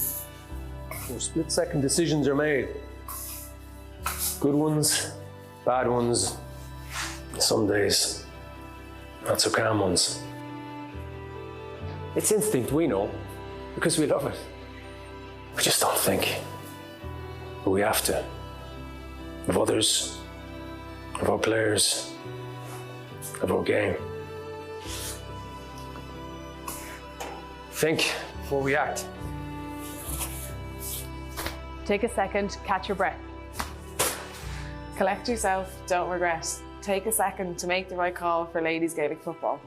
where split-second decisions are made. Good ones, bad ones, some days not so calm ones. It's instinct, we know, because we love it. We just don't think. But we have to. Of others, of our players, of our game. Think before we act. Take a second, catch your breath. Collect yourself, don't regret. Take a second to make the right call for ladies Gaelic football.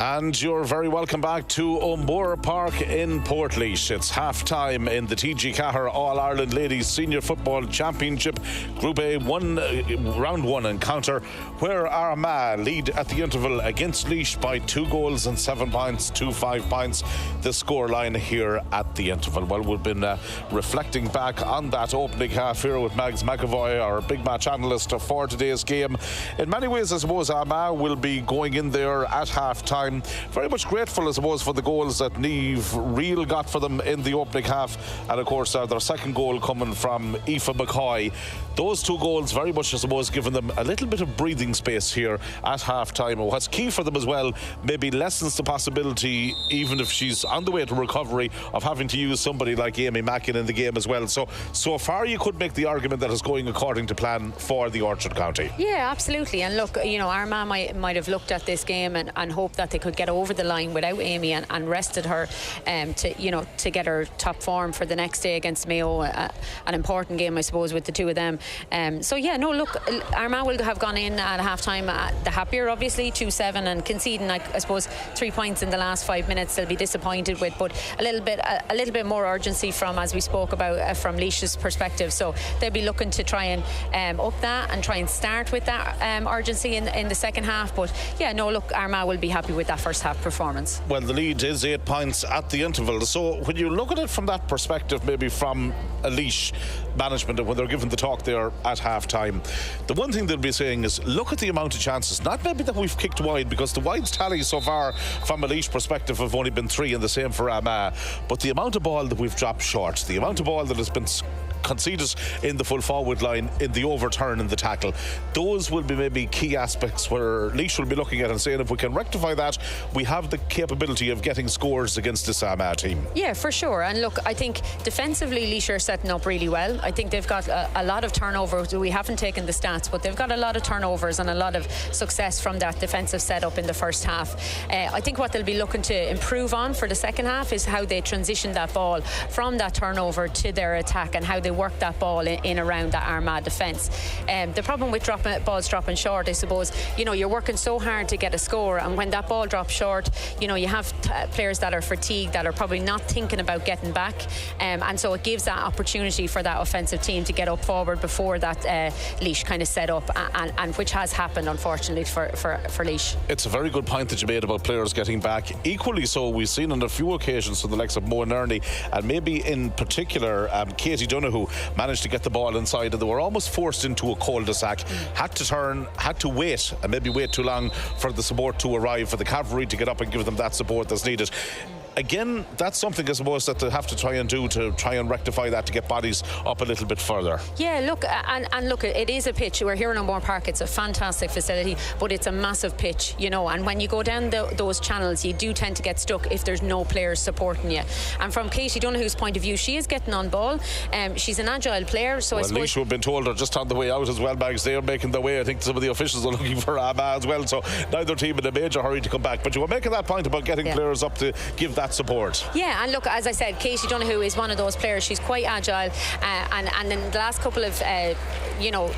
And you're very welcome back to O'Moore Park in Portlaoise. It's half-time in the TG4 All-Ireland Ladies Senior Football Championship Group A round one encounter, where Armagh lead at the interval against Laois by 2 goals and 7 points to 5 points. The scoreline here at the interval. Well, we've been reflecting back on that opening half here with Mags McAvoy, our big match analyst for today's game. In many ways, I suppose Armagh will be going in there at half-time very much grateful, I suppose, for the goals that Niamh Reel got for them in the opening half, and of course their second goal coming from Aoife McCoy. Those 2 goals very much, I suppose, giving them a little bit of breathing space here at half-time. And what's key for them as well, maybe lessens the possibility, even if she's on the way to recovery, of having to use somebody like Amy Mackin in the game as well. So far you could make the argument that it's going according to plan for the Orchard County. Yeah, absolutely. And look, you know, Armagh might have looked at this game and hoped that they could get over the line without Amy and rested her to get her top form for the next day against Mayo. An important game, I suppose, with the 2 of them. Armagh will have gone in at half-time the happier, obviously, 2-7, and conceding, I suppose, 3 points in the last 5 minutes they'll be disappointed with, but a little bit more urgency from, as we spoke about, from Laois's perspective. So they'll be looking to try and up that and try and start with that urgency in the second half. But yeah, no, look, Armagh will be happy with that first half performance. Well, the lead is 8 points at the interval. So when you look at it from that perspective, maybe from a Laois management, and when they're given the talk there at half-time, the one thing they'll be saying is, look at the amount of chances. Not maybe that we've kicked wide, because the wides tally so far from a Laois perspective have only been 3, and the same for Armagh, but the amount of ball that we've dropped short, the amount of ball that has been conceded in the full forward line, in the overturn, in the tackle, those will be maybe key aspects where Laois will be looking at and saying, if we can rectify that, we have the capability of getting scores against this Armagh team. Yeah, for sure. And look, I think defensively Laois are setting up really well. I think they've got a lot of turnovers. We haven't taken the stats, but they've got a lot of turnovers and a lot of success from that defensive setup in the first half. I think what they'll be looking to improve on for the second half is how they transition that ball from that turnover to their attack, and how they work that ball in around that Armagh defence. The problem with balls dropping short, I suppose, you know, you're working so hard to get a score, and when that ball drops short, you know, you have players that are fatigued, that are probably not thinking about getting back, and so it gives that opportunity for that offensive team to get up forward before that Laois kind of set up, and which has happened, unfortunately, for Laois. It's a very good point that you made about players getting back. Equally so, we've seen on a few occasions from the likes of Mo and Ernie, and maybe in particular Katie Donoghue, managed to get the ball inside, and they were almost forced into a cul-de-sac, had to turn, had to wait, and maybe wait too long for the support to arrive, for the cavalry to get up and give them that support that's needed. Again, that's something, I suppose, that they have to try and do to try and rectify that, to get bodies up a little bit further. Yeah, look, and look, it is a pitch. We're here in O'Moore Park. It's a fantastic facility, but it's a massive pitch, you know, and when you go down those channels, you do tend to get stuck if there's no players supporting you. And from Katie Donoghue's point of view, she is getting on ball. She's an agile player, so I suppose... Laois have been told are just on the way out as well, Mags. They're making their way. I think some of the officials are looking for Armagh as well, so neither team in a major hurry to come back. But you were making that point about getting players up to give that support. Yeah, and look, as I said, Katie Donoghue is one of those players. She's quite agile, and in the last couple of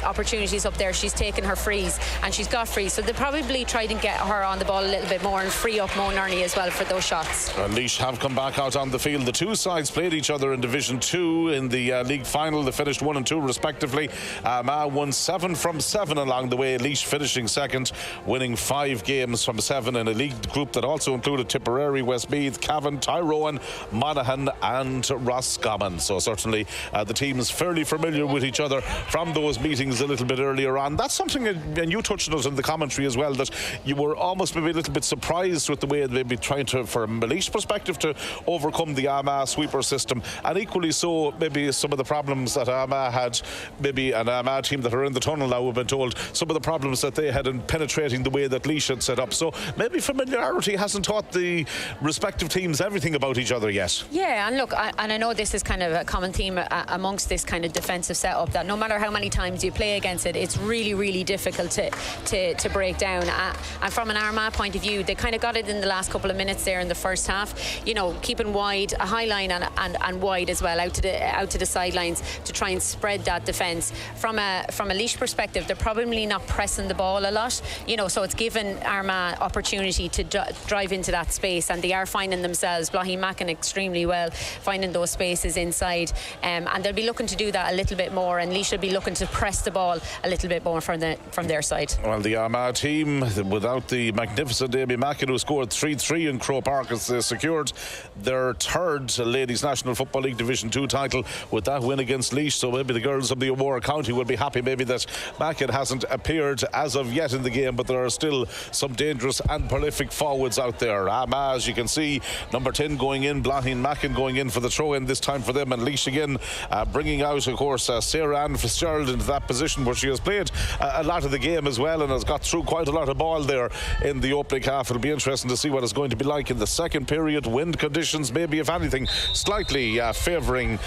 opportunities up there, she's taken her frees, and she's got frees, so they'll probably try to get her on the ball a little bit more and free up Mo and Ernie as well for those shots. Laois have come back out on the field. The 2 sides played each other in Division 2 in the league final. They finished 1 and 2 respectively. Armagh won 7 from 7 along the way. Laois finishing second, winning 5 games from 7 in a league group that also included Tipperary, Westmeath, Cavan, Tyrone, Monaghan and Roscommon. So certainly the teams fairly familiar with each other from those meetings a little bit earlier on. That's something, and you touched on it in the commentary as well, that you were almost maybe a little bit surprised with the way they'd be trying to, from a Laois perspective, to overcome the Armagh sweeper system, and equally so maybe some of the problems that Armagh had, maybe an Armagh team that are in the tunnel now, we've been told, some of the problems that they had in penetrating the way that Laois had set up. So maybe familiarity hasn't taught the respective teams teams everything about each other yet. Yeah, and look, I know this is kind of a common theme amongst this kind of defensive setup, that no matter how many times you play against it, it's really, really difficult to break down. And from an Armagh point of view, they kind of got it in the last couple of minutes there in the first half. You know, keeping wide, a high line and wide as well, out to the sidelines to try and spread that defence. From a Laois perspective, they're probably not pressing the ball a lot. You know, so it's given Armagh opportunity to drive into that space, and they are finding themselves, Blahi Mackin extremely well, finding those spaces inside, and they'll be looking to do that a little bit more, and Laois will be looking to press the ball a little bit more from their side. Well, the Armagh team, without the magnificent Amy Mackin, who scored 3-3 in Croke Park, has secured their third Ladies National Football League Division 2 title with that win against Laois. So maybe the girls of the O'Moore County will be happy maybe that Mackin hasn't appeared as of yet in the game, but there are still some dangerous and prolific forwards out there. Armagh, as you can see, number 10 going in, Blahin Mackin going in for the throw-in this time for them, and Laois again bringing out, of course, Sarah Ann Fitzgerald into that position where she has played a lot of the game as well and has got through quite a lot of ball there in the opening half. It'll be interesting to see what it's going to be like in the second period. Wind conditions, maybe if anything, slightly favouring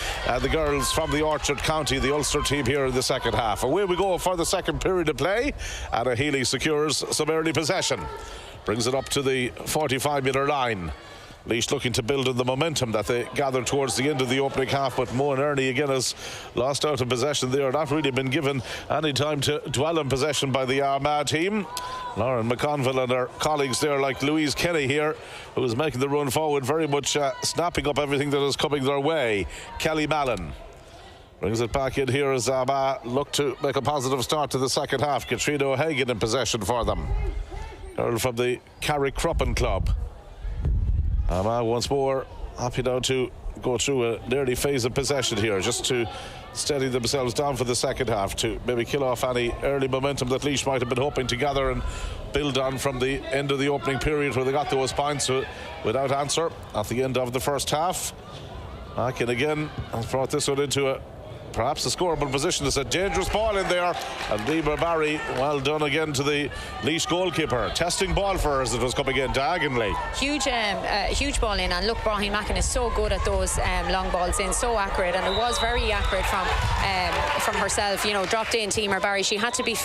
the girls from the Orchard County, the Ulster team here in the second half. Away we go for the second period of play. Anna Healy secures some early possession, brings it up to the 45-metre line. Laois looking to build on the momentum that they gathered towards the end of the opening half, but Moan Ernie again has lost out of possession there. Not really been given any time to dwell on possession by the Armagh team. Lauren McConville and her colleagues there, like Louise Kenny here, who is making the run forward, very much snapping up everything that is coming their way. Kelly Mallon brings it back in here as Armagh look to make a positive start to the second half. Katrina O'Hagan in possession for them, girl from the Carrick-Cruppen club. Armagh once more happy now to go through an early phase of possession here, just to steady themselves down for the second half, to maybe kill off any early momentum that Laois might have been hoping to gather and build on from the end of the opening period, where they got those points without answer at the end of the first half. Mackin again has brought this one into perhaps a scoreable position. It's a dangerous ball in there, and Deemer Barry, well done again to the Laois goalkeeper, testing ball for her as it was coming in diagonally. Huge ball in, and look, Brahim Mackin is so good at those long balls in, so accurate, and it was very accurate from herself. You know, dropped in Deemer Barry. She had to be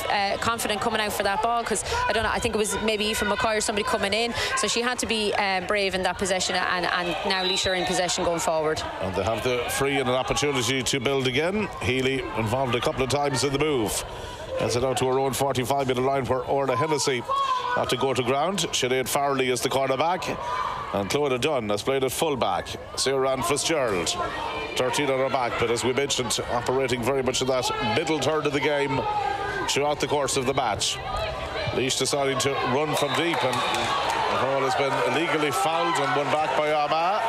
confident coming out for that ball, because I think it was maybe Aoife McCoy or somebody coming in, so she had to be brave in that possession, and now Laois are in possession going forward. And they have the free and an opportunity to build again. Healy involved a couple of times in the move. Gets it out to her own 45-metre line, where Orla Hennessy had to go to ground. Sinead Farley is the cornerback, and Clodagh Dunn has played at full-back. Sarah Ann Fitzgerald, 13 on her back, but as we mentioned, operating very much in that middle third of the game throughout the course of the match. Laois deciding to run from deep, and the ball has been illegally fouled and won back by Armagh,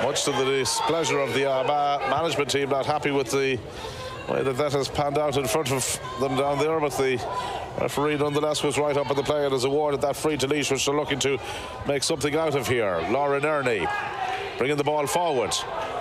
much to the displeasure of the Armagh management team, not happy with the way that has panned out in front of them down there, but the referee nonetheless was right up in the play and has awarded that free to Laois, which they're looking to make something out of here. Lauren Ernie bringing the ball forward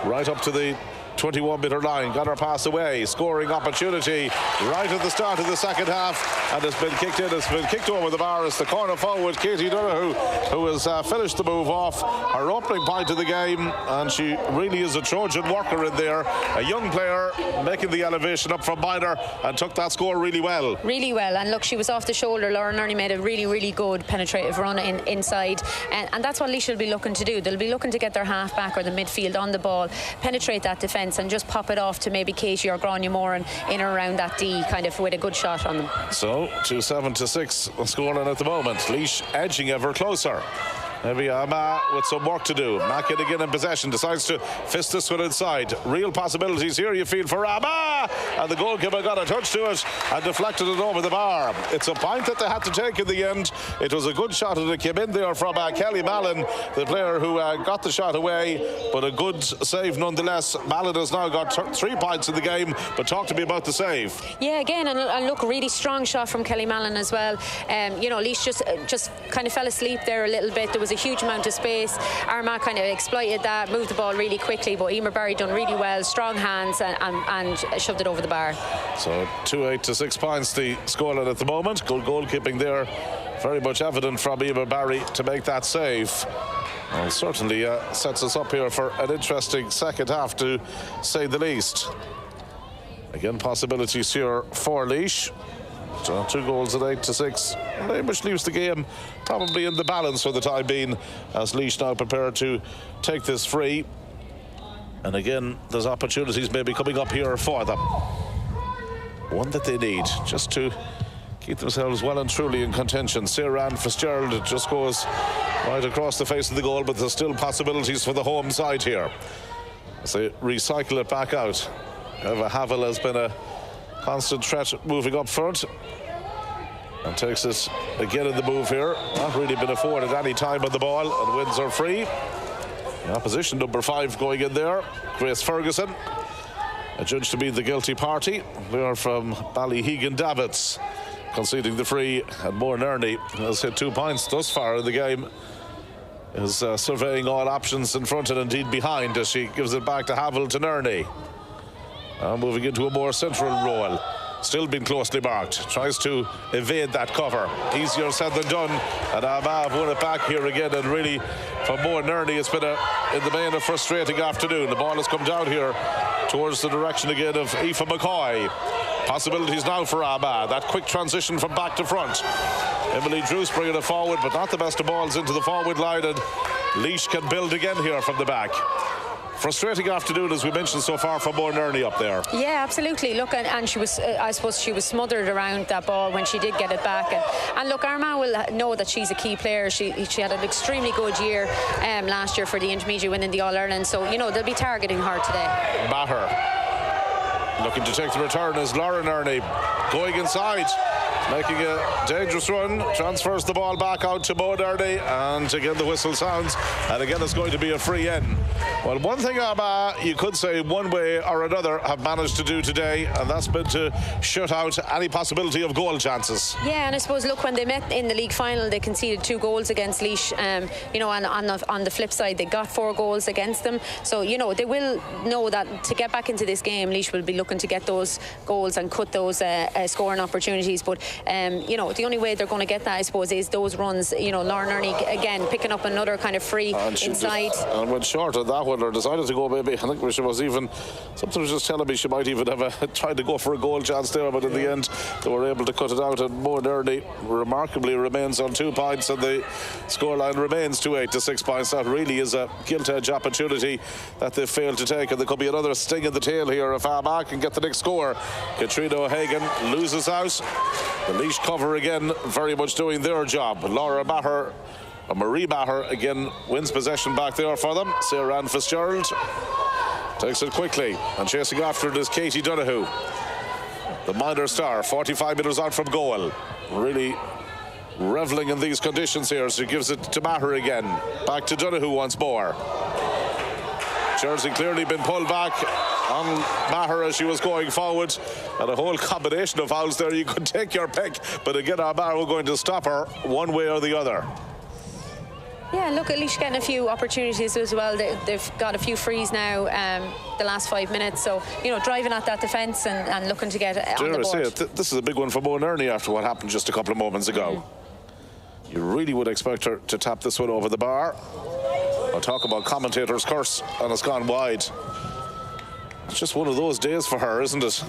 right up to the 21-metre line, got her pass away, scoring opportunity right at the start of the second half, and it's been kicked in. It's been kicked over the bar as the corner forward, Katie Donoghue, who has finished the move off, her opening point of the game, and she really is a Trojan worker in there, a young player making the elevation up from minor, and took that score really well. Really well, and look, she was off the shoulder. Lauren Ernie made a really, really good penetrative run inside, and that's what Laois will be looking to do. They'll be looking to get their half back or the midfield on the ball, penetrate that defence, and just pop it off to maybe Katie or Grania Moran in or around that D, kind of with a good shot on them. So 2-7-6 scoring at the moment. Laois edging ever closer. Maybe Armagh with some work to do. Mackin again in possession, decides to fist this one inside. Real possibilities here, you feel, for Armagh, and the goalkeeper got a touch to it and deflected it over the bar. It's a point that they had to take in the end. It was a good shot and it came in there from Kelly Mallon, the player who got the shot away, but a good save nonetheless. Mallon has now got 3 points in the game, but talk to me about the save. Yeah, again, and look, really strong shot from Kelly Mallon as well. You know, Laois just kind of fell asleep there a little bit. There was a huge amount of space. Armagh kind of exploited that, moved the ball really quickly, but Emer Barry done really well, strong hands, and shoved it over the bar. So 2-8 to 6 points the scoreline at the moment. Good goalkeeping there very much evident from Emer Barry to make that save. Well, certainly sets us up here for an interesting second half, to say the least. Again, possibilities here for Laois. 2 goals at 8-6, which leaves the game probably in the balance for the time being, as Laois now prepared to take this free. And again, there's opportunities maybe coming up here for them. One that they need just to keep themselves well and truly in contention. Ciarán Fitzgerald, it just goes right across the face of the goal, but there's still possibilities for the home side here as they recycle it back out. Eva Havel has been a constant threat moving up front, and takes it again in the move here. Not really been afforded any time on the ball, and wins are free. The opposition, number 5, going in there, Grace Ferguson, adjudged to be the guilty party. We are from Ballyhegan Davits, conceding the free, and Moore Nerney has hit 2 points thus far in the game. Is surveying all options in front and indeed behind, as she gives it back to Havel to Nerney. Now moving into a more central role. Still been closely marked. Tries to evade that cover. Easier said than done. And Armagh have won it back here again. And really, for Moore Nerney, it's been in the main a frustrating afternoon. The ball has come down here towards the direction again of Aoife McCoy. Possibilities now for Armagh. That quick transition from back to front. Emily Druce bringing it forward, but not the best of balls into the forward line. And Laois can build again here from the back. Frustrating afternoon, as we mentioned so far, for Moore Nerney up there. Yeah, absolutely. Look, and she was, I suppose, she was smothered around that ball when she did get it back. And look, Armagh will know that she's a key player. She had an extremely good year last year for the intermediate, winning the All-Ireland. So, you know, they'll be targeting her today. Maher looking to take the return as Laura Nerney going inside, making a dangerous run, transfers the ball back out to Moore Nerney, and again the whistle sounds, and again it's going to be a free in. Well, one thing Armagh, you could say one way or another, have managed to do today, and that's been to shut out any possibility of goal chances. Yeah, and I suppose, look, when they met in the league final, they conceded 2 goals against Laois. You know, and on the flip side, they got 4 goals against them. So, you know, they will know that to get back into this game, Laois will be looking to get those goals and cut those scoring opportunities. But you know, the only way they're going to get that, I suppose, is those runs. You know, Laura Nerney again picking up another kind of free inside. And went short of that one, or decided to go maybe. I think she was even, something was just telling me she might even have tried to go for a goal chance there, but in the end they were able to cut it out. And Moore Nerney remarkably remains on 2 points, and the scoreline remains 2-8 to 6 points. That really is a gilt-edge opportunity that they've failed to take, and there could be another sting in the tail here if Armagh can get the next score. Katrina O'Hagan loses out. The Laois cover again very much doing their job. Laura Maher, or Marie Maher, again wins possession back there for them. Ciarán Fitzgerald takes it quickly, and chasing after it is Katie Donoghue, the minor star, 45 metres out from goal. Really revelling in these conditions here, so he gives it to Maher again. Back to Donoghue once more. Jersey clearly been pulled back on Maher as she was going forward, and a whole combination of fouls there. You could take your pick, but again Armagh were going to stop her one way or the other. Yeah, look, at least getting a few opportunities as well. They've got a few frees now the last 5 minutes, so, you know, driving at that defence and looking to get on the board. This is a big one for Moore Nerney after what happened just a couple of moments ago. You really would expect her to tap this one over the bar. I'll talk about commentator's curse, and it's gone wide. It's just one of those days for her, isn't it?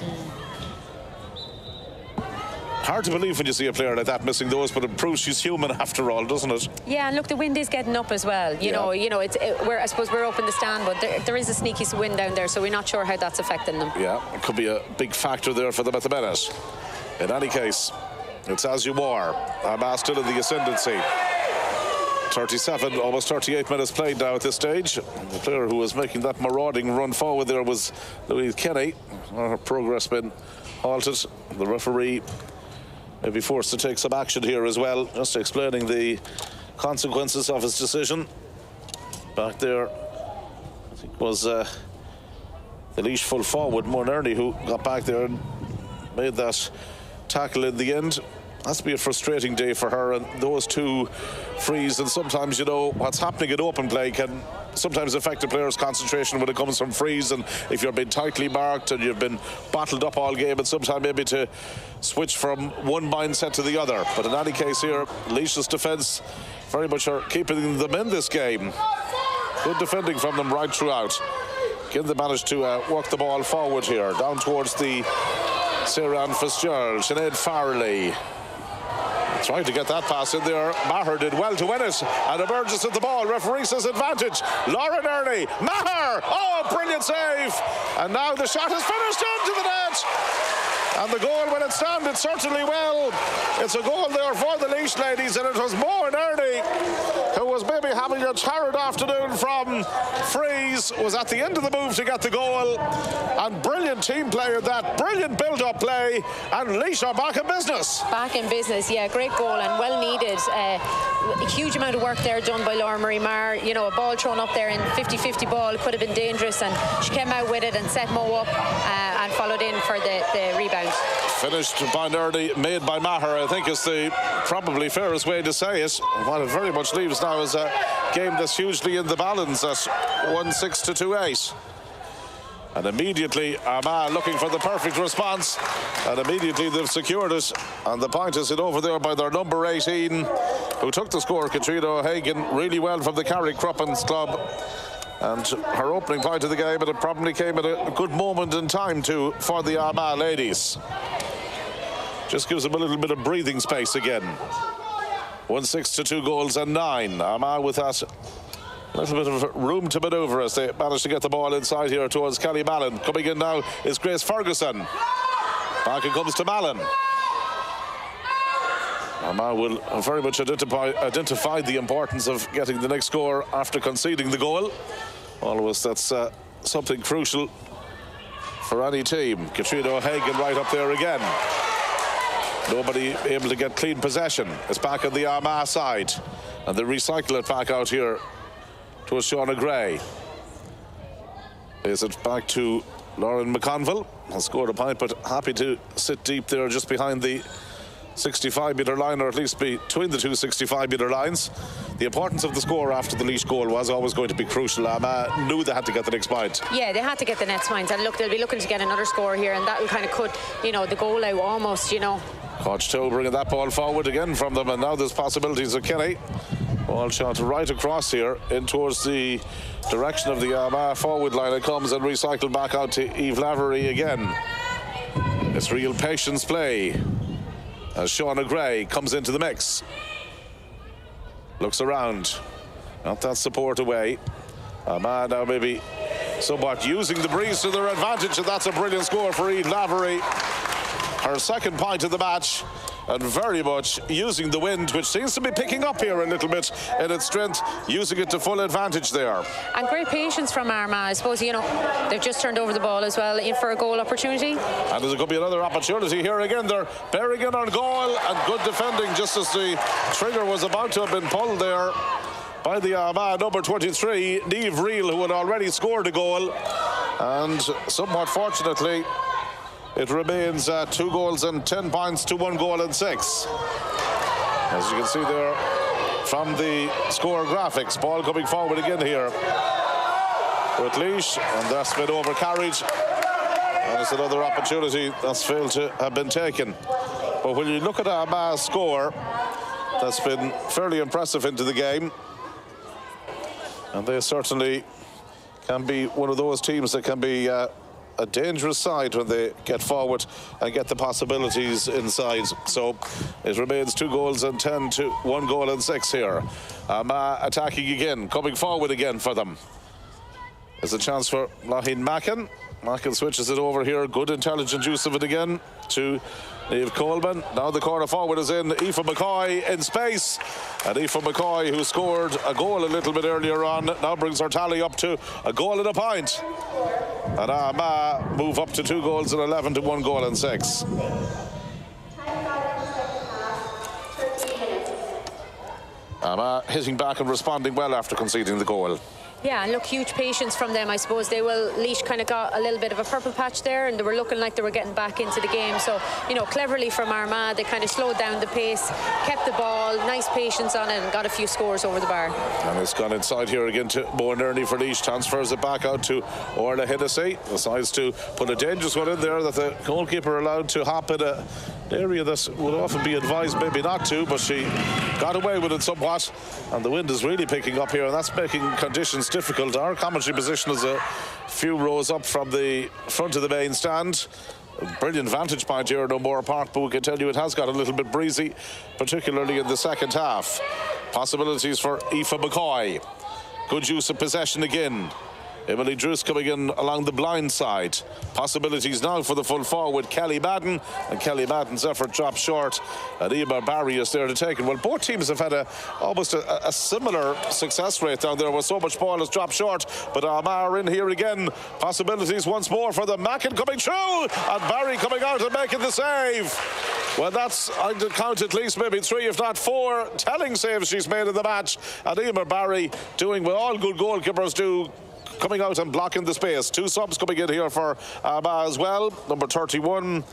Hard to believe when you see a player like that missing those, but it proves she's human after all, doesn't it? Yeah, and look, the wind is getting up as well. You know, I suppose we're up in the stand, but there is a sneaky wind down there, so we're not sure how that's affecting them. Yeah, it could be a big factor there for them at the minute. In any case, it's as you are. Armagh still in the ascendancy. 37, almost 38 minutes played now at this stage. The player who was making that marauding run forward there was Louise Kenny. Her progress been halted. The referee may be forced to take some action here as well, just explaining the consequences of his decision. Back there, I think was the Laois full forward, Moore Nerney, who got back there and made that tackle in the end. has to be a frustrating day for her, and those two frees, and sometimes, you know, what's happening in open play can sometimes affect a player's concentration when it comes from frees, and if you've been tightly marked and you've been bottled up all game, and sometimes maybe to switch from one mindset to the other. But in any case here, Laois's defence very much are keeping them in this game. Good defending from them right throughout. Again, they managed to work the ball forward here, down towards the Sarah Fitzgerald. Sinead Farley trying to get that pass in there. Maher did well to win it, and emerges at the ball. Referee says advantage. Lauren Earney. Maher! Oh, brilliant save! And now the shot is finished into the net. And the goal, when it stands, certainly well. It's a goal there for the Laois ladies, and it was Lauren Earney, who was maybe having a tired afternoon from frees, was at the end of the move to get the goal. And brilliant team play at that, brilliant build-up play, and Laois are back in business. Back in business, yeah, great goal and well needed. A huge amount of work there done by Laura Marie Marr. You know, a ball thrown up there in 50-50 ball could have been dangerous, and she came out with it and set Mo up and followed in for the rebound. Finished by Nerdy, made by Maher, I think is the probably fairest way to say it. What it very much leaves now is a game that's hugely in the balance at 1-6 to 2-8. And immediately Armagh looking for the perfect response, and immediately they've secured it, and the point is hit over there by their number 18, who took the score, Katrina O'Hagan, really well from the Carrick Cruppens club. And her opening point of the game, and it probably came at a good moment in time too for the Armagh ladies. Just gives them a little bit of breathing space again. 1-6 to 2 goals and 9. Armagh with that little bit of room to manoeuvre as they manage to get the ball inside here towards Kelly Mallon. Coming in now is Grace Ferguson. Back it comes to Mallon. Armagh will very much identify the importance of getting the next score after conceding the goal. Always that's something crucial for any team. Katrina O'Hagan right up there again. Nobody able to get clean possession. It's back on the Armagh side, and they recycle it back out here to Shauna Gray. Is it back to Lauren McConville? Has scored a point, but happy to sit deep there just behind the 65-metre line, or at least between the two 65-metre lines. The importance of the score after the Laois goal was always going to be crucial. Knew they had to get the next point. Yeah, they had to get the next point, and look, they'll be looking to get another score here, and that will kind of cut, you know, the goal out almost, you know. Coach Toe bringing that ball forward again from them, and now there's possibilities of Kenny. Ball shot right across here in towards the direction of the Armagh forward line. It comes and recycled back out to Eve Lavery again. It's real patience play as Shauna Gray comes into the mix. Looks around, not that support away. Armagh now maybe somewhat using the breeze to their advantage, and that's a brilliant score for Eve Lavery. Her second point of the match, and very much using the wind, which seems to be picking up here a little bit in its strength, using it to full advantage there. And great patience from Armagh. I suppose, you know, they've just turned over the ball as well, in for a goal opportunity. And there's going to be another opportunity here again. They're bearing in on goal, and good defending just as the trigger was about to have been pulled there by the Armagh number 23, Niamh Reel, who had already scored a goal. And somewhat fortunately, it remains 2 goals and 10 points to 1 goal and 6. As you can see there from the score graphics, ball coming forward again here with Laois, and that's been overcarried. And it's another opportunity that's failed to have been taken. But when you look at Armagh's score, that's been fairly impressive into the game. And they certainly can be one of those teams that can be a dangerous side when they get forward and get the possibilities inside. So it remains 2 goals and 10 to 1 goal and 6 here. Attacking again, coming forward again for them. There's a chance for Laois Mackin. Mackin switches it over here. Good intelligent use of it again to Niamh Coleman. Now the corner forward is in. Aoife McCoy in space. And Aoife McCoy, who scored a goal a little bit earlier on, now brings her tally up to a goal and a point. And Armagh move up to 2 goals and 11 to 1 goal and 6. Armagh hitting back and responding well after conceding the goal. Yeah, and look, huge patience from them. I suppose Laois kind of got a little bit of a purple patch there, and they were looking like they were getting back into the game. So, you know, cleverly from Armagh, they kind of slowed down the pace, kept the ball, nice patience on it, and got a few scores over the bar. And it's gone inside here again to Moan Ernie for Laois. Transfers it back out to Orla Hennessy. Decides to put a dangerous one in there that the goalkeeper allowed to hop in an area that would often be advised maybe not to, but she got away with it somewhat. And the wind is really picking up here, and that's making conditions difficult. Our commentary position is a few rows up from the front of the main stand. A brilliant vantage point here at O'Moore Park, but we can tell you it has got a little bit breezy, particularly in the second half. Possibilities for Aoife McCoy. Good use of possession again. Emily Druce coming in along the blind side. Possibilities now for the full forward, Kelly Madden, and Kelly Madden's effort dropped short, and Emer Barry is there to take it. Well, both teams have had almost a similar success rate down there, where so much ball has dropped short, but Armagh are in here again. Possibilities once more for the Mackin coming through, and Barry coming out and making the save. Well, that's, I could count at least maybe 3, if not 4 telling saves she's made in the match, and Emer Barry doing what all good goalkeepers do, coming out and blocking the space. 2 subs coming in here for Armagh as well. Number 31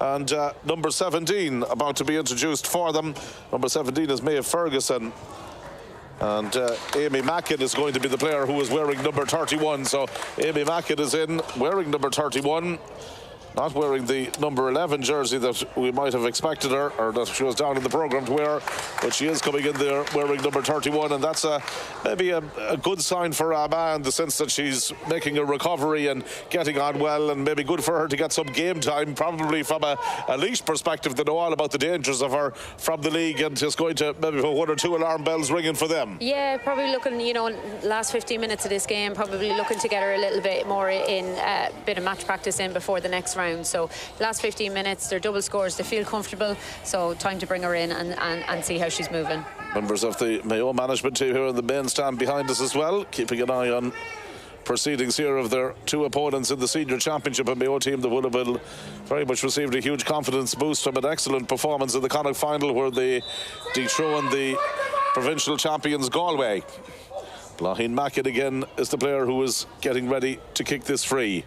and number 17 about to be introduced for them. Number 17 is Maeve Ferguson. And Amy Mackin is going to be the player who is wearing number 31. So Amy Mackin is in, wearing number 31. Not wearing the number 11 jersey that we might have expected her, or that she was down in the programme to wear, but she is coming in there wearing number 31, and that's maybe a good sign for Armagh in the sense that she's making a recovery and getting on well, and maybe good for her to get some game time, probably from a Laois perspective. They know all about the dangers of her from the league, and just going to maybe put 1 or 2 alarm bells ringing for them. Yeah, probably looking, you know, last 15 minutes of this game, probably looking to get her a little bit more in a bit of match practice in before the next round. So last 15 minutes, they're double scores, they feel comfortable, so time to bring her in and see how she's moving. Members of the Mayo management team here in the main stand behind us as well, keeping an eye on proceedings here of their 2 opponents in the senior championship. A Mayo team that would have been very much received a huge confidence boost from an excellent performance in the Connacht final, where they dethroned the provincial champions Galway. Laois Mackin again is the player who is getting ready to kick this free.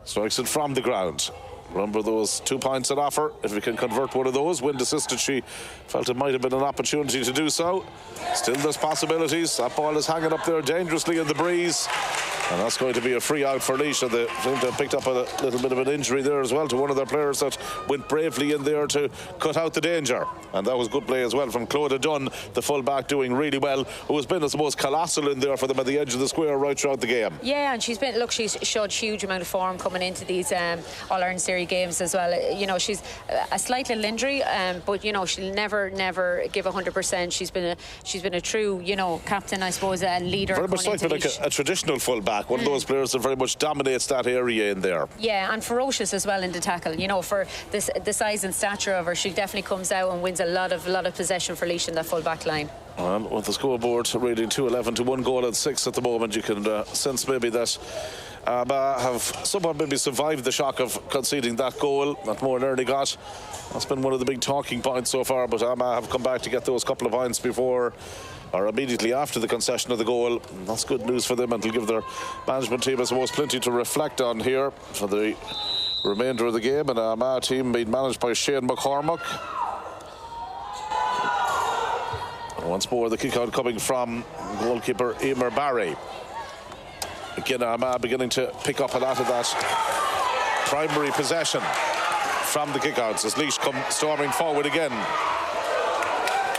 Strikes it from the ground. Remember those 2 points at offer. If we can convert one of those, wind assisted, she felt it might have been an opportunity to do so. Still there's possibilities. That ball is hanging up there dangerously in the breeze, and that's going to be a free out for Laois. They seem to have picked up a little bit of an injury there as well to one of their players that went bravely in there to cut out the danger, and that was good play as well from Clodagh Dunn, the full-back, doing really well, who has been, I suppose, colossal in there for them at the edge of the square right throughout the game. Yeah, and she's showed huge amount of form coming into these All-Ireland Series games as well. You know, she's a slight little injury, but you know, she'll never give 100%. She's been a true, you know, captain, I suppose, a leader. Very much like a traditional full-back, one of those players that very much dominates that area in there. Yeah, and ferocious as well in the tackle. You know, for the size and stature of her, she definitely comes out and wins a lot of possession for Laois in that full-back line. Well, with the scoreboard reading 2-11 to 1 goal at 6 at the moment, you can sense maybe that have somewhat maybe survived the shock of conceding that goal that Moan Ernie got. That's been one of the big talking points so far, but Armagh have come back to get those couple of points before or immediately after the concession of the goal. That's good news for them, and it'll give their management team, I suppose, plenty to reflect on here for the remainder of the game. And Armagh team being managed by Shane McCormack. Once more, the kick out coming from goalkeeper Emer Barry. Again, Armagh beginning to pick up a lot of that primary possession from the kickouts as Laois come storming forward again.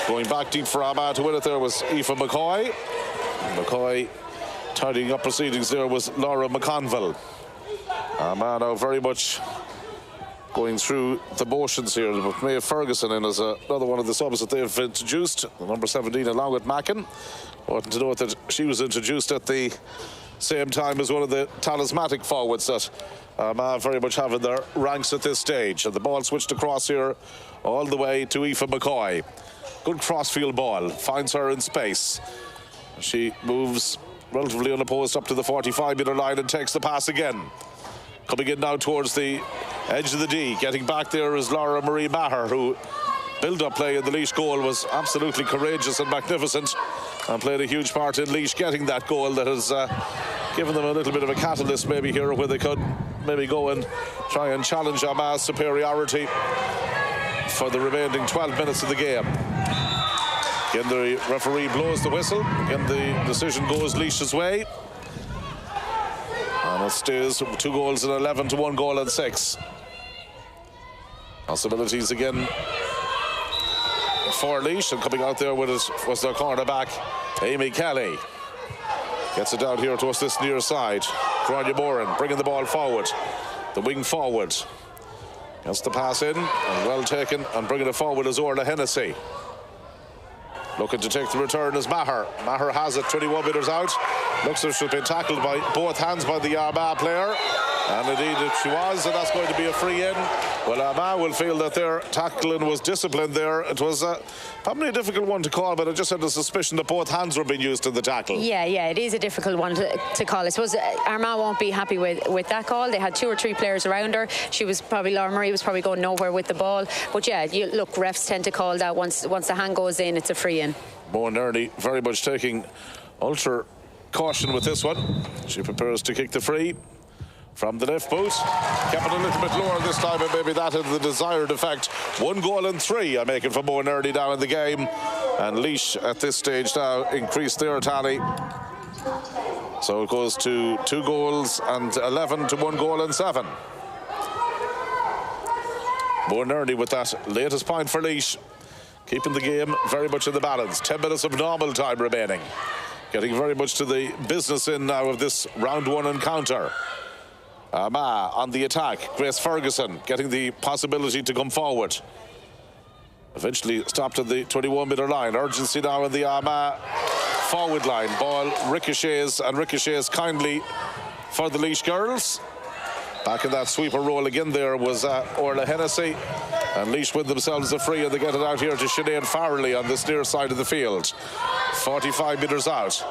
Going back deep for Armagh to win it there was Aoife McCoy. McCoy tidying up proceedings there was Laura McConville. Armagh now very much going through the motions here, with Maeve Ferguson in as another one of the subs that they've introduced, the number 17 along with Mackin. Important to note that she was introduced at the same time as one of the talismanic forwards that Armagh very much have in their ranks at this stage. And the ball switched across here all the way to Aoife McCoy. Good crossfield ball, finds her in space. She moves relatively unopposed up to the 45-metre line and takes the pass again. Coming in now towards the edge of the D. Getting back there is Laura Marie Maher, who build-up play in the Laois goal was absolutely courageous and magnificent. and played a huge part in Laois getting that goal that has given them a little bit of a catalyst maybe here, where they could maybe go and try and challenge Armagh's superiority for the remaining 12 minutes of the game. Again, the referee blows the whistle. Again, the decision goes Laois's way. And it stays 2 goals and 11 to 1 goal and 6. Possibilities again for Laois, and coming out there with it was their cornerback, Amy Kelly. Gets it down here towards this near side. Grania Moran bringing the ball forward. The wing forward. Gets the pass in, and well taken, and bringing it forward is Orla Hennessy. Looking to take the return is Maher. Maher has it 21 metres out. Looks as if she's been tackled by both hands by the Armagh player. And indeed she was, and that's going to be a free in. Well, Armagh will feel that their tackling was disciplined there. It was probably a difficult one to call, but I just had the suspicion that both hands were being used in the tackle. Yeah, it is a difficult one to call. I suppose Armagh won't be happy with that call. They had 2 or 3 players around her. Laura Marie was probably going nowhere with the ball. But yeah, look, refs tend to call that once the hand goes in, it's a free in. Moan Early very much taking ultra caution with this one. She prepares to kick the free from the left boot. Kept it a little bit lower this time, and maybe that had the desired effect. 1 goal and 3 I'm making for Moan Early now in the game. And Laois at this stage now increased their tally. So it goes to 2 goals and 11 to 1 goal and 7. Moan Early with that latest point for Laois, keeping the game very much in the balance. 10 minutes of normal time remaining. Getting very much to the business in now of this round 1 encounter. Armagh on the attack. Grace Ferguson getting the possibility to come forward. Eventually stopped at the 21-metre line. Urgency now in the Armagh forward line. Ball ricochets kindly for the Laois girls. Back in that sweeper role again there was Orla Hennessy. And Laois win themselves a free, and they get it out here to Sinead Farrelly on this near side of the field. 45 metres out.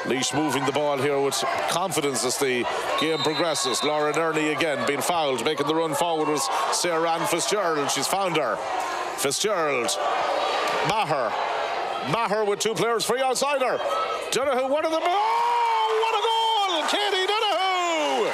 Laois moving the ball here with confidence as the game progresses. Laura Nerney again being fouled. Making the run forward was Sarah Ann Fitzgerald. She's found her. Fitzgerald. Maher with 2 players free outside her. Donoghue, one of them. Oh, what a goal! Katie Donoghue!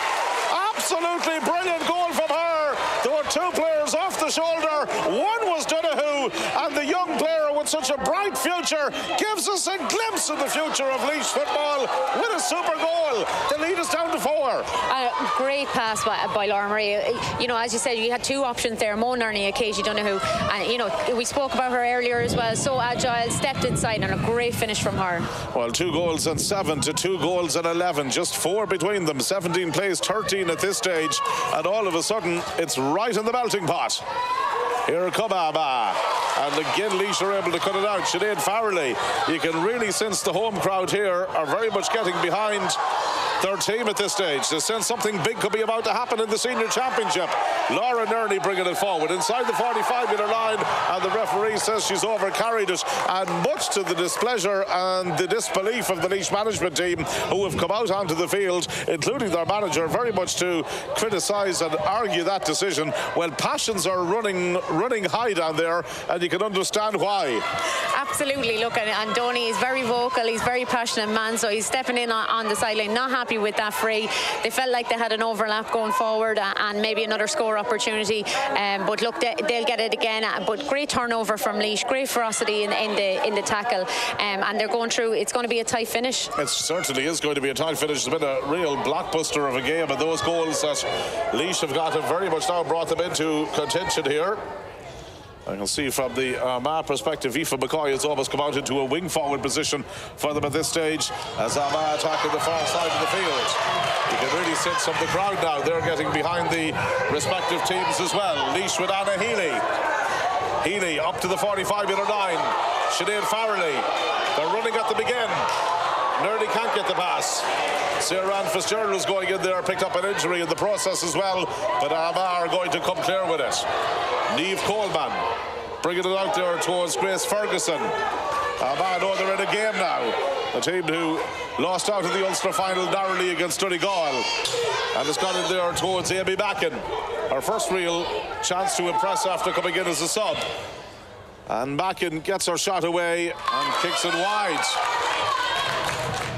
Absolutely brilliant goal from her. There were 2 players off the shoulder. One was Donoghue, and the young player with such a bright future gives us a glimpse of the future of Laois football with a super goal to lead us down to 4. Great pass by Laura Marie. You know, as you said, you had 2 options there, Moan Early and Katie Donoghue. And, you know, we spoke about her earlier as well. So agile, stepped inside, and a great finish from her. Well, 2 goals and 7 to 2 goals and 11. Just 4 between them. 17 plays, 13 at this stage. And all of a sudden, it's right in the melting pot. Here come Armagh. And again, Laois are able to cut it out. Sinead Farrelly, you can really sense the home crowd here are very much getting behind their team at this stage. They sense something big could be about to happen in the senior championship. Laura Nerney bringing it forward inside the 45-metre line, and the referee says she's overcarried it, and much to the displeasure and the disbelief of the Laois management team, who have come out onto the field, including their manager, very much to criticise and argue that decision. Well, passions are running high down there, and you can understand why. Absolutely. Look, and Donny is very vocal. He's a very passionate man, so he's stepping in on the sideline, not happy with that free. They felt like they had an overlap going forward and maybe another score opportunity. But look, they'll get it again. But great turnover from Laois, great ferocity in the tackle, and they're going through. It's going to be a tight finish. It certainly is going to be a tight finish. It's been a real blockbuster of a game, and those goals that Laois have got have very much now brought them into contention here. I can see from the Armagh perspective, Aoife McCoy has almost come out into a wing forward position for them at this stage as Armagh attacking the far side of the field. You can really sense from the crowd now, they're getting behind the respective teams as well. Laois with Anna Healy. Healy up to the 45-metre line. Sinead Farrelly. They're running at them again. Nearly can't get the pass. Sarah Ann Fitzgerald is going in there, picked up an injury in the process as well, but Armagh are going to come clear with it. Niamh Coleman bringing it out there towards Grace Ferguson. Armagh know they're in a game now. A team who lost out in the Ulster final narrowly against Donegal, and has gone in there towards Amy Mackin. Her first real chance to impress after coming in as a sub. And Mackin gets her shot away and kicks it wide.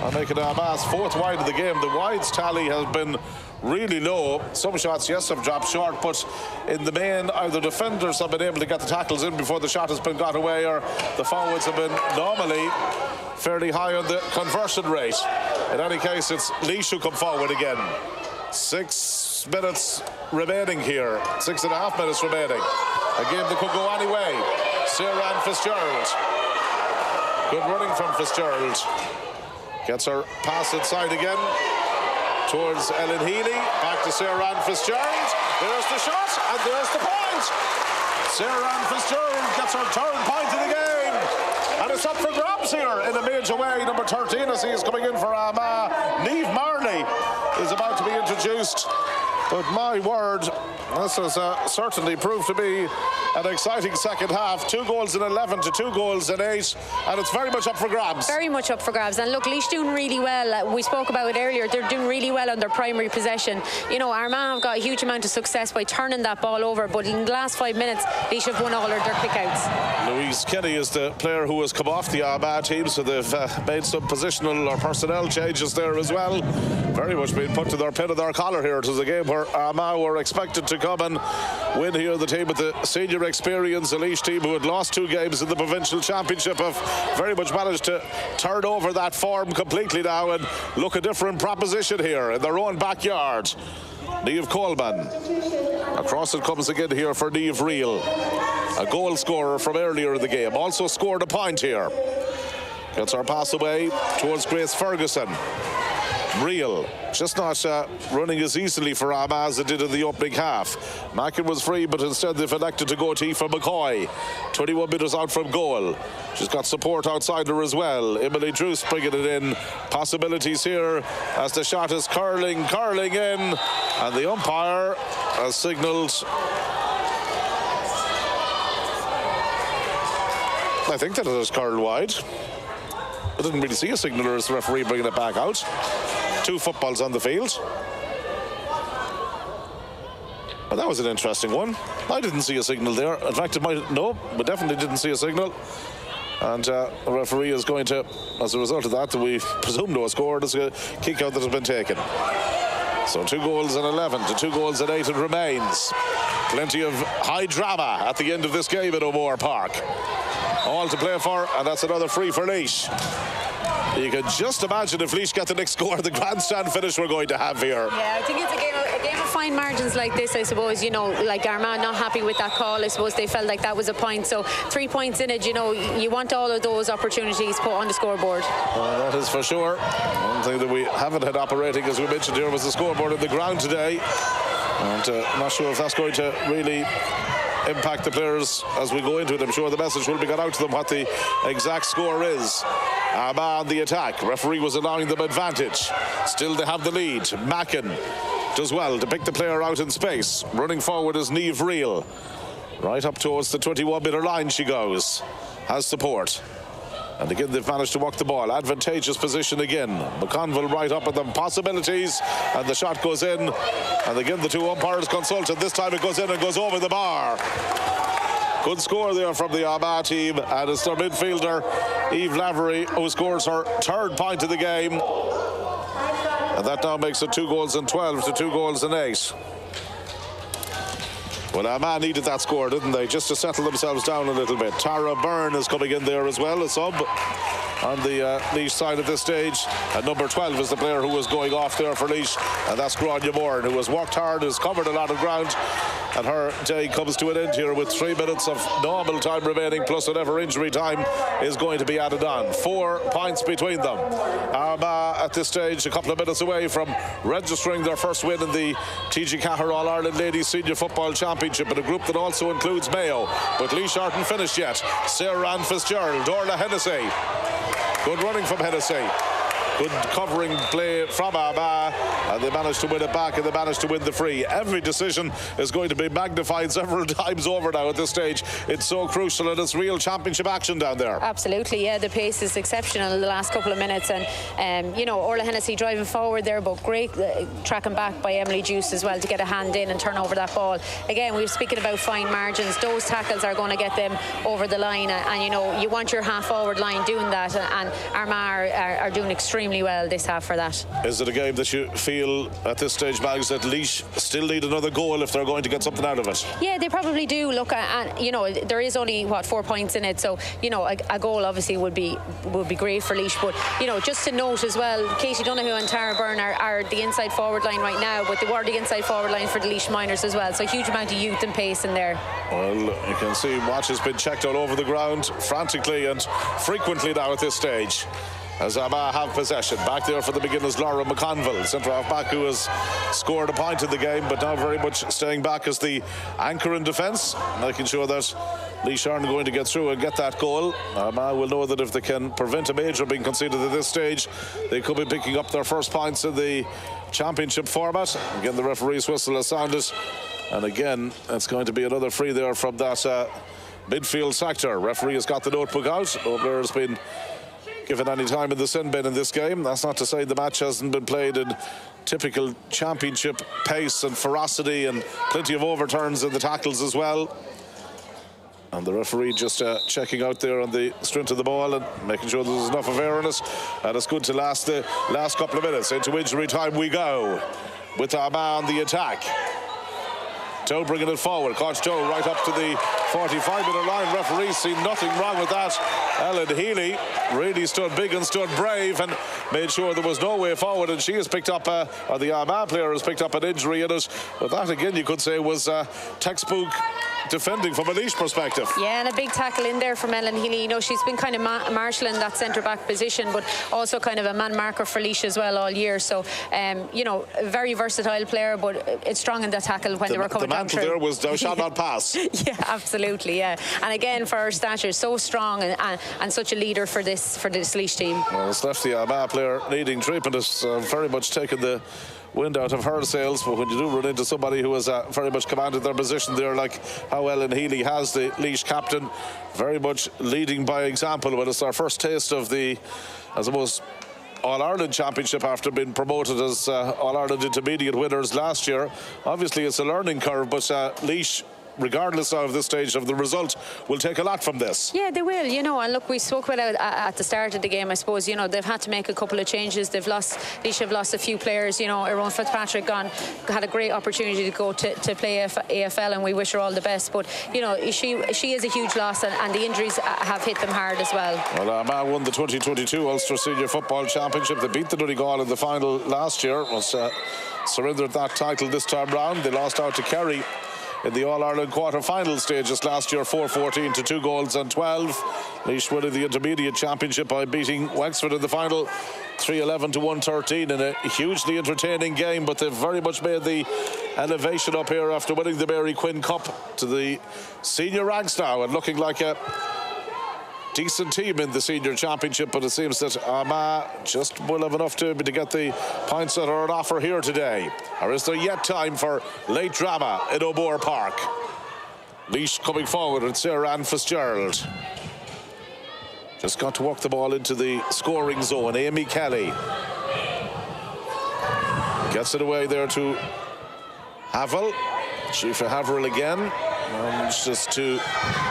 and making Armagh's 4th wide of the game. The wides tally has been really low. Some shots, yes, have dropped short, but in the main, either defenders have been able to get the tackles in before the shot has been got away, or the forwards have been normally fairly high on the conversion rate. In any case, it's Laois who come forward again. 6 minutes remaining here. 6.5 minutes remaining. A game that could go any way. Sarah Fitzgerald. Good running from Fitzgerald. Gets her pass inside again towards Ellen Healy. Back to Sarah Fitzgerald. There's the shot, and there's the point. Sarah Fitzgerald gets her 3rd point of the game. And it's up for grabs here in a major way. Number 13, as he is coming in for Armagh. Niamh Marley is about to be introduced. But my word, this has certainly proved to be an exciting second half. 2 goals in 11 to 2 goals in 8, and it's very much up for grabs. Very much up for grabs. And look, Laois doing really well. We spoke about it earlier. They're doing really well on their primary possession. You know, Armagh have got a huge amount of success by turning that ball over, but in the last 5 minutes, Laois have won all of their kickouts. Louise Kenny is the player who has come off the Armagh team, so they've made some positional or personnel changes there as well. Very much being put to their pin of their collar here. It was a game where Armagh were expected to come and win here. The team with the senior experience, the Laois team who had lost 2 games in the provincial championship, have very much managed to turn over that form completely now and look a different proposition here in their own backyard. Niamh Coleman. Across it comes again here for Niamh Reel, a goal scorer from earlier in the game. Also scored a point here. Gets her pass away towards Grace Ferguson. Reel just not running as easily for Armagh as it did in the opening half. Mackin was free, but instead they've elected to go to Aoife McCoy. 21 metres out from goal. She's got support outside her as well. Emily Druce bringing it in. Possibilities here as the shot is curling in, and the umpire has signalled. I think that it has curled wide. I didn't really see a signaller as the referee bringing it back out. 2 footballs on the field. But that was an interesting one. I didn't see a signal there. In fact, we definitely didn't see a signal. And the referee is going to, as a result of that we presume no score, there's a kick out that has been taken. So 2 goals in 11 to 2 goals in 8 it remains. Plenty of high drama at the end of this game at O'Moore Park. All to play for, and that's another free for Laois. You can just imagine if Laois get the next score, the grandstand finish we're going to have here. Yeah, I think it's a game of fine margins like this, I suppose. You know, like Armagh not happy with that call. I suppose they felt like that was a point. So 3 points in it, you know, you want all of those opportunities put on the scoreboard. That is for sure. One thing that we haven't had operating, as we mentioned here, was the scoreboard on the ground today. And I'm not sure if that's going to really impact the players as we go into it. I'm sure the message will be got out to them what the exact score is. Armagh on the attack. Referee was allowing them advantage. Still they have the lead. Mackin does well to pick the player out in space. Running forward is Niamh Reel. Right up towards the 21-metre line she goes. Has support. And again, they've managed to walk the ball. Advantageous position again. McConville right up at them. Possibilities. And the shot goes in. And again, the 2 umpires consulted. This time it goes in and goes over the bar. Good score there from the Armagh team. And it's their midfielder, Eve Lavery, who scores her 3rd point of the game. And that now makes it 2 goals in 12 to 2 goals in 8. Well, Armagh needed that score, didn't they? Just to settle themselves down a little bit. Tara Byrne is coming in there as well, a sub on the Laois side at this stage. And number 12 is the player who was going off there for Laois, and that's Grania Moore, who has worked hard, has covered a lot of ground. And her day comes to an end here with 3 minutes of normal time remaining, plus whatever injury time is going to be added on. 4 points between them. Armagh at this stage a couple of minutes away from registering their first win in the TG4 All-Ireland Ladies Senior Football Championship, in a group that also includes Mayo. But Laois aren't finished yet. Sarah Fitzgerald, Orla Hennessy. Good running from Hennessy. Good covering play from Armagh, and they managed to win it back, and they managed to win the free. Every decision is going to be magnified several times over now at this stage. It's so crucial, and it's real championship action down there. Absolutely, yeah. The pace is exceptional in the last couple of minutes, and you know, Orla Hennessy driving forward there, but great tracking back by Emily Druce as well to get a hand in and turn over that ball. Again, we were speaking about fine margins. Those tackles are going to get them over the line, and you know, you want your half forward line doing that, and Armagh are doing extremely extremely well this half for that. Is it a game that you feel at this stage, Mags, that Laois still need another goal if they're going to get something out of it? Yeah, they probably do. Look, and you know, there is only 4 points in it, so you know, a goal obviously would be great for Laois. But you know, just to note as well, Katie Donoghue and Tara Byrne are the inside forward line right now, but they were the inside forward line for the Laois Miners as well. So a huge amount of youth and pace in there. Well, you can see Watch has been checked all over the ground frantically and frequently now at this stage, as Armagh have possession. Back there for the beginners, Laura McConville, centre-half back, who has scored a point in the game, but now very much staying back as the anchor in defence, making sure that Laois aren't going to get through and get that goal. Armagh will know that if they can prevent a major being conceded at this stage, they could be picking up their first points in the championship format. Again, the referee's whistle has sounded, and again, it's going to be another free there from that midfield sector. Referee has got the notebook out. No player has been given any time in the sin bin in this game. That's not to say the match hasn't been played in typical championship pace and ferocity, and plenty of overturns in the tackles as well. And the referee just checking out there on the strength of the ball and making sure there's enough of air in it, and it's good to last the last couple of minutes. Into injury time we go, with Armagh on the attack. Toe bringing it forward. Coach Toe right up to the 45-minute line. Referees see nothing wrong with that. Ellen Healy really stood big and stood brave and made sure there was no way forward, and she has picked up, or the Armagh player has picked up an injury in it. But that again you could say was textbook defending from a Laois perspective. Yeah, and a big tackle in there from Ellen Healy. You know, she's been kind of marshalling that centre-back position, but also kind of a man marker for Laois as well all year. So, you know, a very versatile player, but it's strong in that tackle when they were coming down through. The mantle there was thou shalt not pass. Yeah, absolutely, yeah. And again, for her stature, so strong and such a leader for this Laois team. Well, it's left the Armagh player needing treatment. It's very much taken the wind out of her sails, but when you do run into somebody who has very much commanded their position there, like how Ellen Healy has, the Laois captain, very much leading by example. But it's our first taste of the, I suppose, All-Ireland Championship after being promoted as All-Ireland Intermediate winners last year. Obviously it's a learning curve, but Laois, regardless of this stage of the result, will take a lot from this. Yeah, they will, you know, and look, we spoke about it at the start of the game. I suppose, you know, they've had to make a couple of changes. Laois have lost a few players, you know. Erin Fitzpatrick had a great opportunity to go to play AFL, and we wish her all the best, but you know, she is a huge loss, and the injuries have hit them hard as well. Well, Armagh won the 2022 Ulster Senior Football Championship. They beat the Donegal in the final last year, was surrendered that title this time round. They lost out to Kerry in the All-Ireland quarter-final stages last year, 4-14 to 2 goals and 12. Laois winning the Intermediate Championship by beating Wexford in the final 3-11 to 1-13 in a hugely entertaining game, but they've very much made the elevation up here after winning the Mary Quinn Cup to the senior ranks now and looking like a decent team in the senior championship. But it seems that Armagh just will have enough to get the points that are on offer here today. Or is there yet time for late drama in O'Moore Park? Laois coming forward with Sarah Ann Fitzgerald. Just got to walk the ball into the scoring zone. Amy Kelly gets it away there to Havel. Shifa Haverhill again. And just to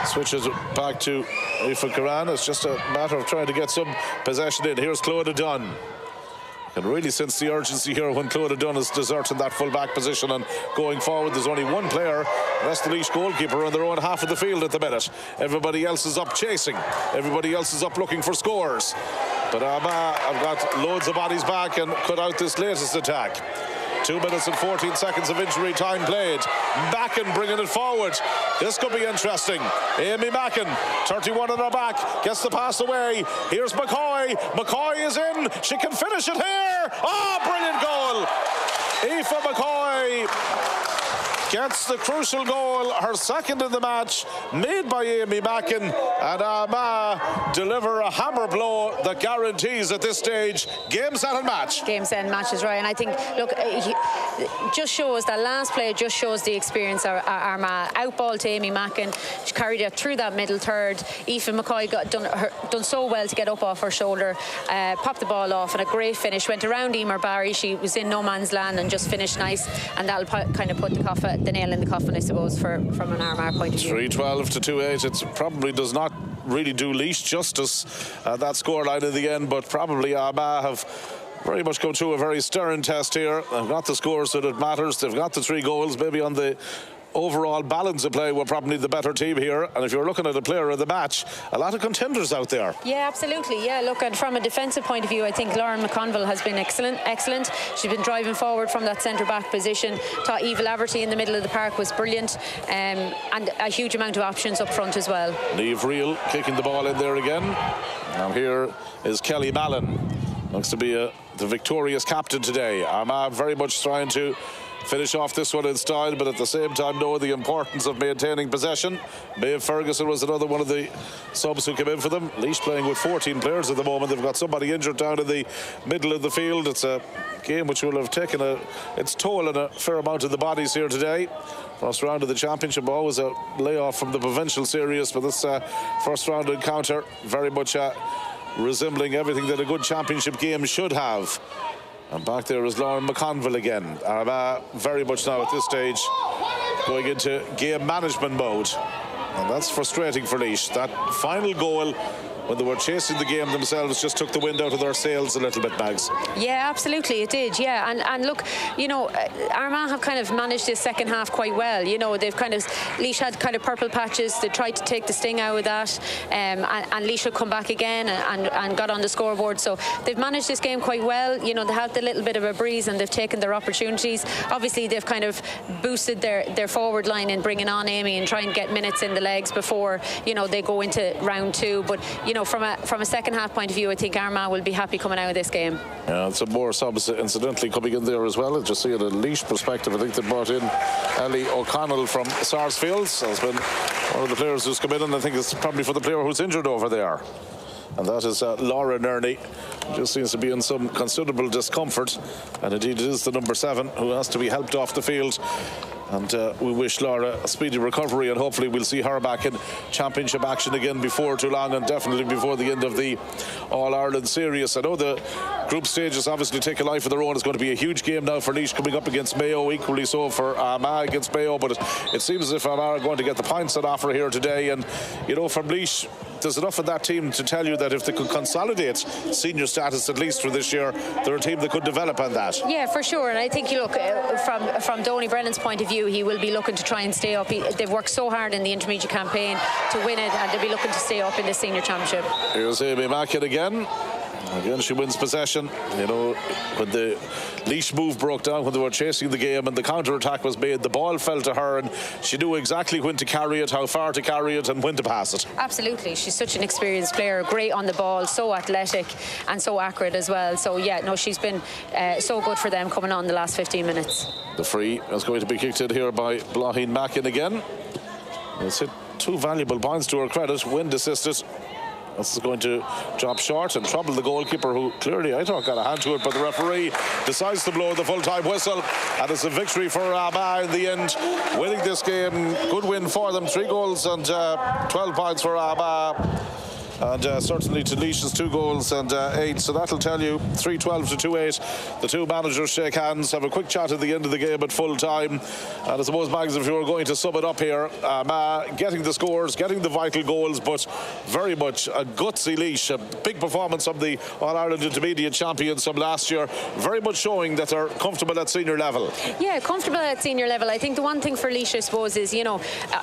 switch it back to Aoife Curran. It's just a matter of trying to get some possession in. Here's Clodagh Dunn. You can really sense the urgency here when Clodagh Dunn is deserting that full-back position and going forward. There's only one player, that's the Laois goalkeeper, on their own half of the field at the minute. Everybody else is up chasing. Everybody else is up looking for scores. But Armagh have got loads of bodies back and cut out this latest attack. 2 minutes and 14 seconds of injury time played. Mackin bringing it forward. This could be interesting. Amy Mackin, 31 on her back, gets the pass away. Here's McCoy. McCoy is in. She can finish it here. Oh, brilliant goal. Aoife McCoy gets the crucial goal, her second in the match, made by Amy Mackin, and Armagh deliver a hammer blow that guarantees at this stage game, set and match. Game, set and match is right, and I think, look, just shows that last play, just shows the experience of Armagh. Outball to Amy Mackin, she carried it through that middle third. Aoife McCoy got done so well to get up off her shoulder, popped the ball off, and a great finish. Went around Emer Barry, she was in no man's land and just finished nice, and that'll kind of put the the nail in the coffin, I suppose, from an Armagh point of view. 3-12 to 2-8. It probably does not really do Laois justice, that scoreline in the end, but probably Armagh have very much come through a very stern test here. They've got the scores so that it matters. They've got the 3 goals. Maybe on the overall balance of play, we're probably the better team here. And if you're looking at a player of the match, a lot of contenders out there. Yeah, absolutely. Yeah, look, and from a defensive point of view, I think Lauren McConville has been excellent. She's been driving forward from that centre-back position. Thought Eva Laverty in the middle of the park was brilliant, and a huge amount of options up front as well. Niamh Reel kicking the ball in there again. Now here is Kelly Mallon. Looks to be the victorious captain today. Armagh very much trying to finish off this one in style, but at the same time know the importance of maintaining possession. Maeve Ferguson was another one of the subs who came in for them. Laois playing with 14 players at the moment. They've got somebody injured down in the middle of the field. It's a game which will have taken its toll on a fair amount of the bodies here today. First round of the championship, always a layoff from the provincial series, but this first round encounter very much resembling everything that a good championship game should have. And back there is Lauren McConville again. Very much now at this stage going into game management mode. And that's frustrating for Laois. That final goal, when they were chasing the game themselves, just took the wind out of their sails a little bit, Mags. Yeah, absolutely, it did, yeah. And look, you know, Armagh have kind of managed this second half quite well. You know, they've kind of, Laois had kind of purple patches. They tried to take the sting out of that, and Laois have come back again and got on the scoreboard. So they've managed this game quite well. You know, they had a little bit of a breeze and they've taken their opportunities. Obviously, they've kind of boosted their forward line in bringing on Amy and trying to get minutes in the legs before, you know, they go into round 2. But, you know, from a second half point of view, I think Armagh will be happy coming out of this game. Yeah, some more subs incidentally coming in there as well. Just see it a Laois perspective. I think they brought in Ellie O'Connell from Sarsfields. Has been one of the players who's come in, and I think it's probably for the player who's injured over there. And that is Laura Nerney. Just seems to be in some considerable discomfort, and indeed it is the number 7 who has to be helped off the field. And we wish Laura a speedy recovery, and hopefully we'll see her back in championship action again before too long, and definitely before the end of the All-Ireland series. I know the group stages obviously take a life of their own. It's going to be a huge game now for Laois coming up against Mayo, equally so for Armagh against Mayo, but it seems as if Armagh are going to get the points on offer here today. And, you know, from Laois, there's enough of that team to tell you that if they could consolidate senior status at least for this year, they're a team that could develop on that. Yeah, for sure. And I think, you look, from Donny Brennan's point of view, he will be looking to try and stay up. They've worked so hard in the intermediate campaign to win it, and they'll be looking to stay up in the senior championship. Here's Amy Mackin again. Again, she wins possession. You know, when the Laois move broke down, when they were chasing the game and the counter-attack was made, the ball fell to her, and she knew exactly when to carry it, how far to carry it, and when to pass it. Absolutely. She's such an experienced player, great on the ball, so athletic and so accurate as well. So, yeah, no, she's been so good for them coming on the last 15 minutes. The free is going to be kicked in here by Blahin Mackin again. It's hit 2 valuable points to her credit, wind assisted. This is going to drop short and trouble the goalkeeper, who clearly, I thought, got a hand to it, but the referee decides to blow the full-time whistle, and it's a victory for Armagh in the end, winning this game. Good win for them, 3 goals and 12 points for Armagh. And certainly to Laois's 2 goals and 8. So that'll tell you 3-12 to 2-8. The 2 managers shake hands, have a quick chat at the end of the game at full time. And I suppose, Mags, if you were going to sum it up here, getting the scores, getting the vital goals, but very much a gutsy Laois. A big performance of the All-Ireland Intermediate champions from last year. Very much showing that they're comfortable at senior level. Yeah, comfortable at senior level. I think the one thing for Laois, I suppose, is, you know,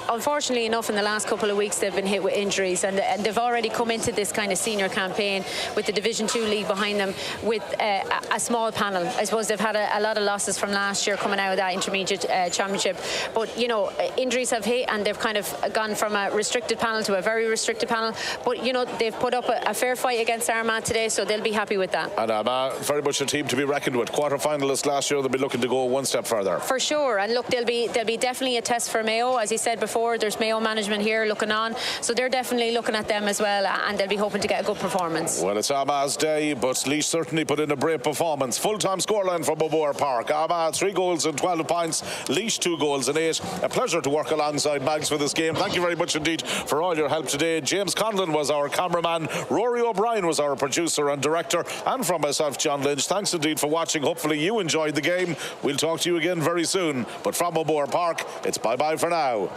unfortunately enough, in the last couple of weeks they've been hit with injuries, and they've already come into this kind of senior campaign with the Division 2 league behind them with a small panel. I suppose they've had a lot of losses from last year coming out of that intermediate championship, but, you know, injuries have hit and they've kind of gone from a restricted panel to a very restricted panel, but, you know, they've put up a fair fight against Armagh today, so they'll be happy with that. And Armagh, very much a team to be reckoned with. Quarter-finalists last year, they'll be looking to go one step further. For sure, and look, they'll be definitely a test for Mayo. As he said before, there's Mayo management here looking on, so they're definitely looking at them as well, and they'll be hoping to get a good performance. Well, it's Armagh's day, but Laois certainly put in a brave performance. Full-time scoreline from O'Bore Park. Armagh 3 goals and 12 points. Laois 2 goals and 8. A pleasure to work alongside Mags for this game. Thank you very much indeed for all your help today. James Conlon was our cameraman. Rory O'Brien was our producer and director. And from myself, John Lynch, thanks indeed for watching. Hopefully you enjoyed the game. We'll talk to you again very soon. But from O'Bore Park, it's bye-bye for now.